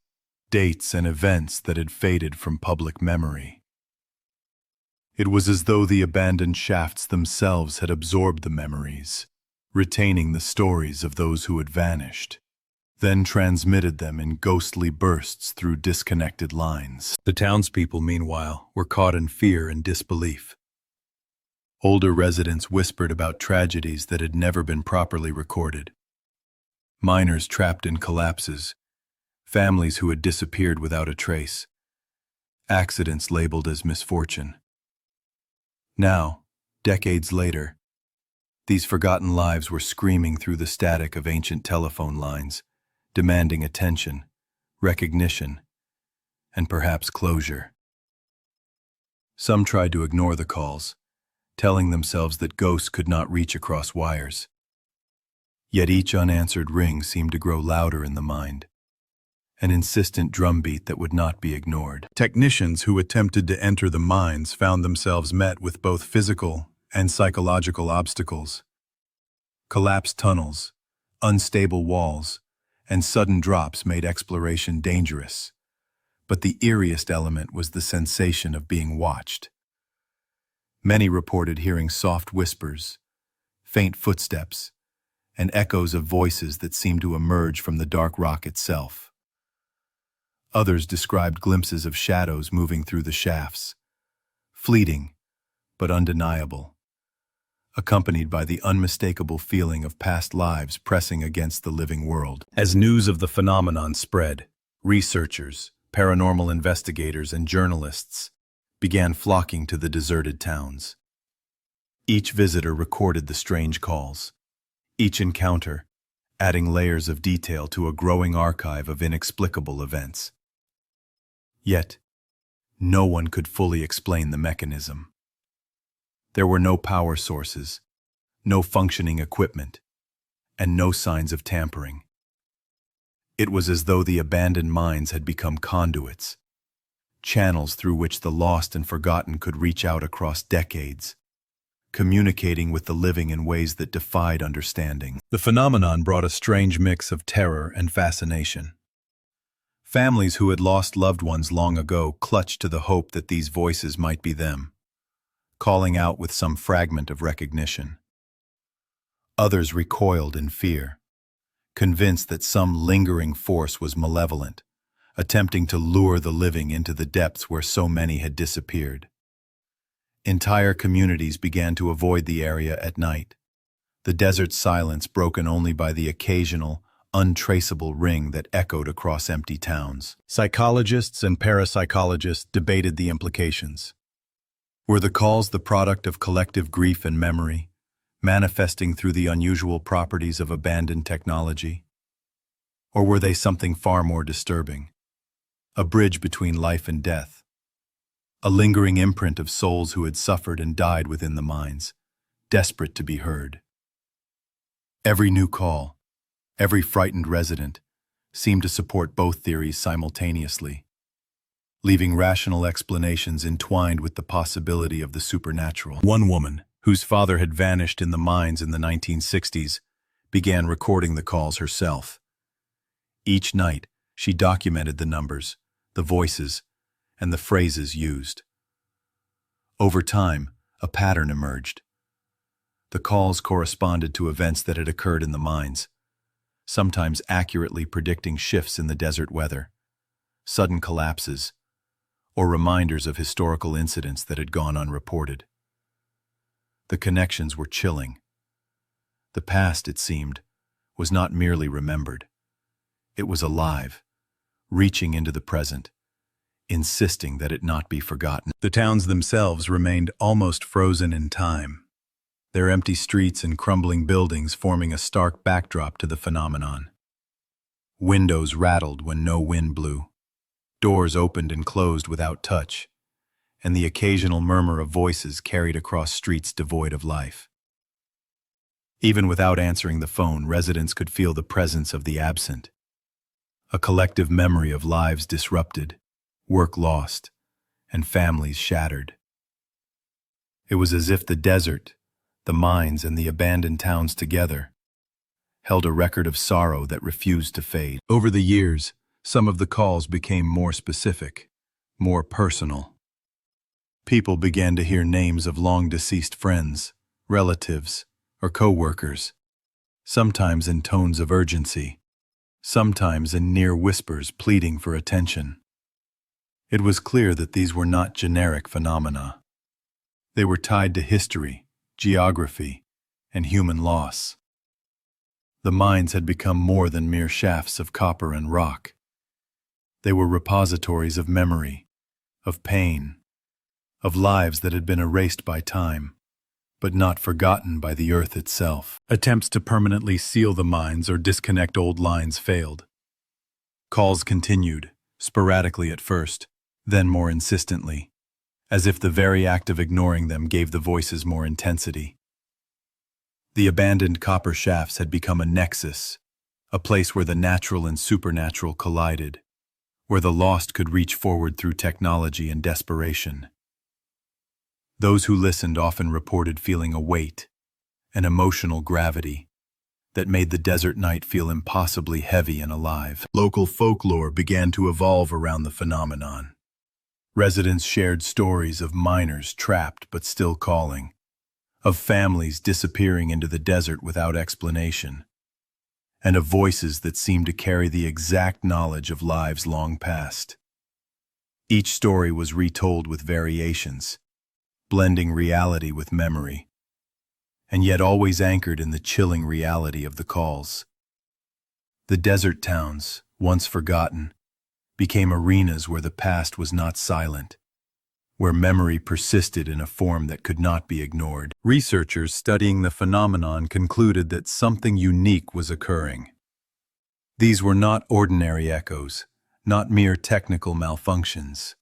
dates, and events that had faded from public memory. It was as though the abandoned shafts themselves had absorbed the memories, retaining the stories of those who had vanished, then transmitted them in ghostly bursts through disconnected lines. The townspeople, meanwhile, were caught in fear and disbelief. Older residents whispered about tragedies that had never been properly recorded. Miners trapped in collapses, families who had disappeared without a trace, accidents labeled as misfortune. Now, decades later, these forgotten lives were screaming through the static of ancient telephone lines, demanding attention, recognition, and perhaps closure. Some tried to ignore the calls, telling themselves that ghosts could not reach across wires. Yet each unanswered ring seemed to grow louder in the mind, an insistent drumbeat that would not be ignored. Technicians who attempted to enter the mines found themselves met with both physical and psychological obstacles. Collapsed tunnels, unstable walls, and sudden drops made exploration dangerous. But the eeriest element was the sensation of being watched. Many reported hearing soft whispers, faint footsteps, and echoes of voices that seemed to emerge from the dark rock itself. Others described glimpses of shadows moving through the shafts, fleeting but undeniable, accompanied by the unmistakable feeling of past lives pressing against the living world. As news of the phenomenon spread, researchers, paranormal investigators, and journalists began flocking to the deserted towns. Each visitor recorded the strange calls, each encounter adding layers of detail to a growing archive of inexplicable events. Yet, no one could fully explain the mechanism. There were no power sources, no functioning equipment, and no signs of tampering. It was as though the abandoned mines had become conduits, channels through which the lost and forgotten could reach out across decades, communicating with the living in ways that defied understanding. The phenomenon brought a strange mix of terror and fascination. Families who had lost loved ones long ago clutched to the hope that these voices might be them, calling out with some fragment of recognition. Others recoiled in fear, convinced that some lingering force was malevolent, attempting to lure the living into the depths where so many had disappeared. Entire communities began to avoid the area at night, the desert silence broken only by the occasional, untraceable ring that echoed across empty towns. Psychologists and parapsychologists debated the implications. Were the calls the product of collective grief and memory, manifesting through the unusual properties of abandoned technology? Or were they something far more disturbing, a bridge between life and death, a lingering imprint of souls who had suffered and died within the mines, desperate to be heard? Every new call, every frightened resident, seemed to support both theories simultaneously, leaving rational explanations entwined with the possibility of the supernatural. One woman, whose father had vanished in the mines in the 1960s, began recording the calls herself. Each night, she documented the numbers, the voices, and the phrases used. Over time, a pattern emerged. The calls corresponded to events that had occurred in the mines, sometimes accurately predicting shifts in the desert weather, sudden collapses, or reminders of historical incidents that had gone unreported. The connections were chilling. The past, it seemed, was not merely remembered. It was alive, reaching into the present, insisting that it not be forgotten. The towns themselves remained almost frozen in time, their empty streets and crumbling buildings forming a stark backdrop to the phenomenon. Windows rattled when no wind blew, doors opened and closed without touch, and the occasional murmur of voices carried across streets devoid of life. Even without answering the phone, residents could feel the presence of the absent, a collective memory of lives disrupted, work lost, and families shattered. It was as if the desert, the mines, and the abandoned towns together held a record of sorrow that refused to fade. Over the years, some of the calls became more specific, more personal. People began to hear names of long-deceased friends, relatives, or co-workers, sometimes in tones of urgency, sometimes in near whispers pleading for attention. It was clear that these were not generic phenomena. They were tied to history, geography, and human loss. The mines had become more than mere shafts of copper and rock. They were repositories of memory, of pain, of lives that had been erased by time, but not forgotten by the earth itself. Attempts to permanently seal the mines or disconnect old lines failed. Calls continued, sporadically at first, then more insistently, as if the very act of ignoring them gave the voices more intensity. The abandoned copper shafts had become a nexus, a place where the natural and supernatural collided, where the lost could reach forward through technology and desperation. Those who listened often reported feeling a weight, an emotional gravity, that made the desert night feel impossibly heavy and alive. Local folklore began to evolve around the phenomenon. Residents shared stories of miners trapped but still calling, of families disappearing into the desert without explanation, and of voices that seemed to carry the exact knowledge of lives long past. Each story was retold with variations, blending reality with memory, and yet always anchored in the chilling reality of the calls. The desert towns, once forgotten, became arenas where the past was not silent, where memory persisted in a form that could not be ignored. Researchers studying the phenomenon concluded that something unique was occurring. These were not ordinary echoes, not mere technical malfunctions.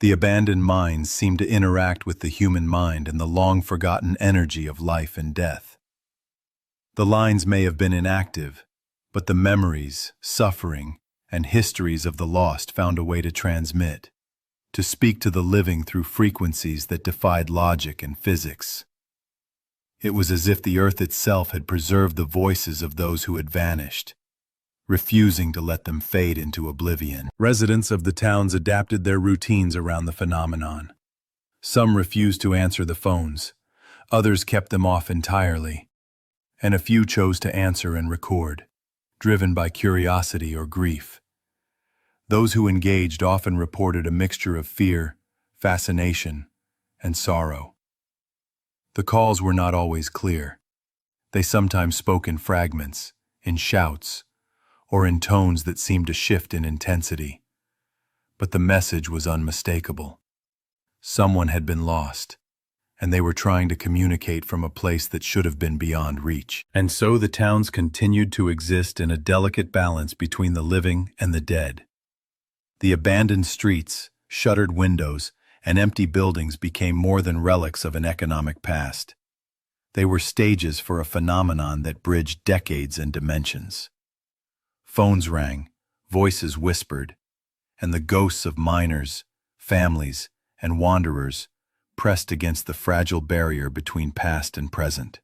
The abandoned mines seemed to interact with the human mind and the long-forgotten energy of life and death. The lines may have been inactive, but the memories, suffering, and histories of the lost found a way to transmit, to speak to the living through frequencies that defied logic and physics. It was as if the earth itself had preserved the voices of those who had vanished, refusing to let them fade into oblivion. Residents of the towns adapted their routines around the phenomenon. Some refused to answer the phones, others kept them off entirely, and a few chose to answer and record, driven by curiosity or grief. Those who engaged often reported a mixture of fear, fascination, and sorrow. The calls were not always clear. They sometimes spoke in fragments, in shouts, or in tones that seemed to shift in intensity. But the message was unmistakable. Someone had been lost, and they were trying to communicate from a place that should have been beyond reach. And so the towns continued to exist in a delicate balance between the living and the dead. The abandoned streets, shuttered windows, and empty buildings became more than relics of an economic past. They were stages for a phenomenon that bridged decades and dimensions. Phones rang, voices whispered, and the ghosts of miners, families, and wanderers pressed against the fragile barrier between past and present.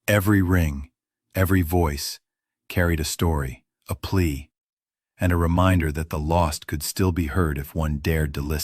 Every ring, every voice, carried a story, a plea, and a reminder that the lost could still be heard if one dared to listen.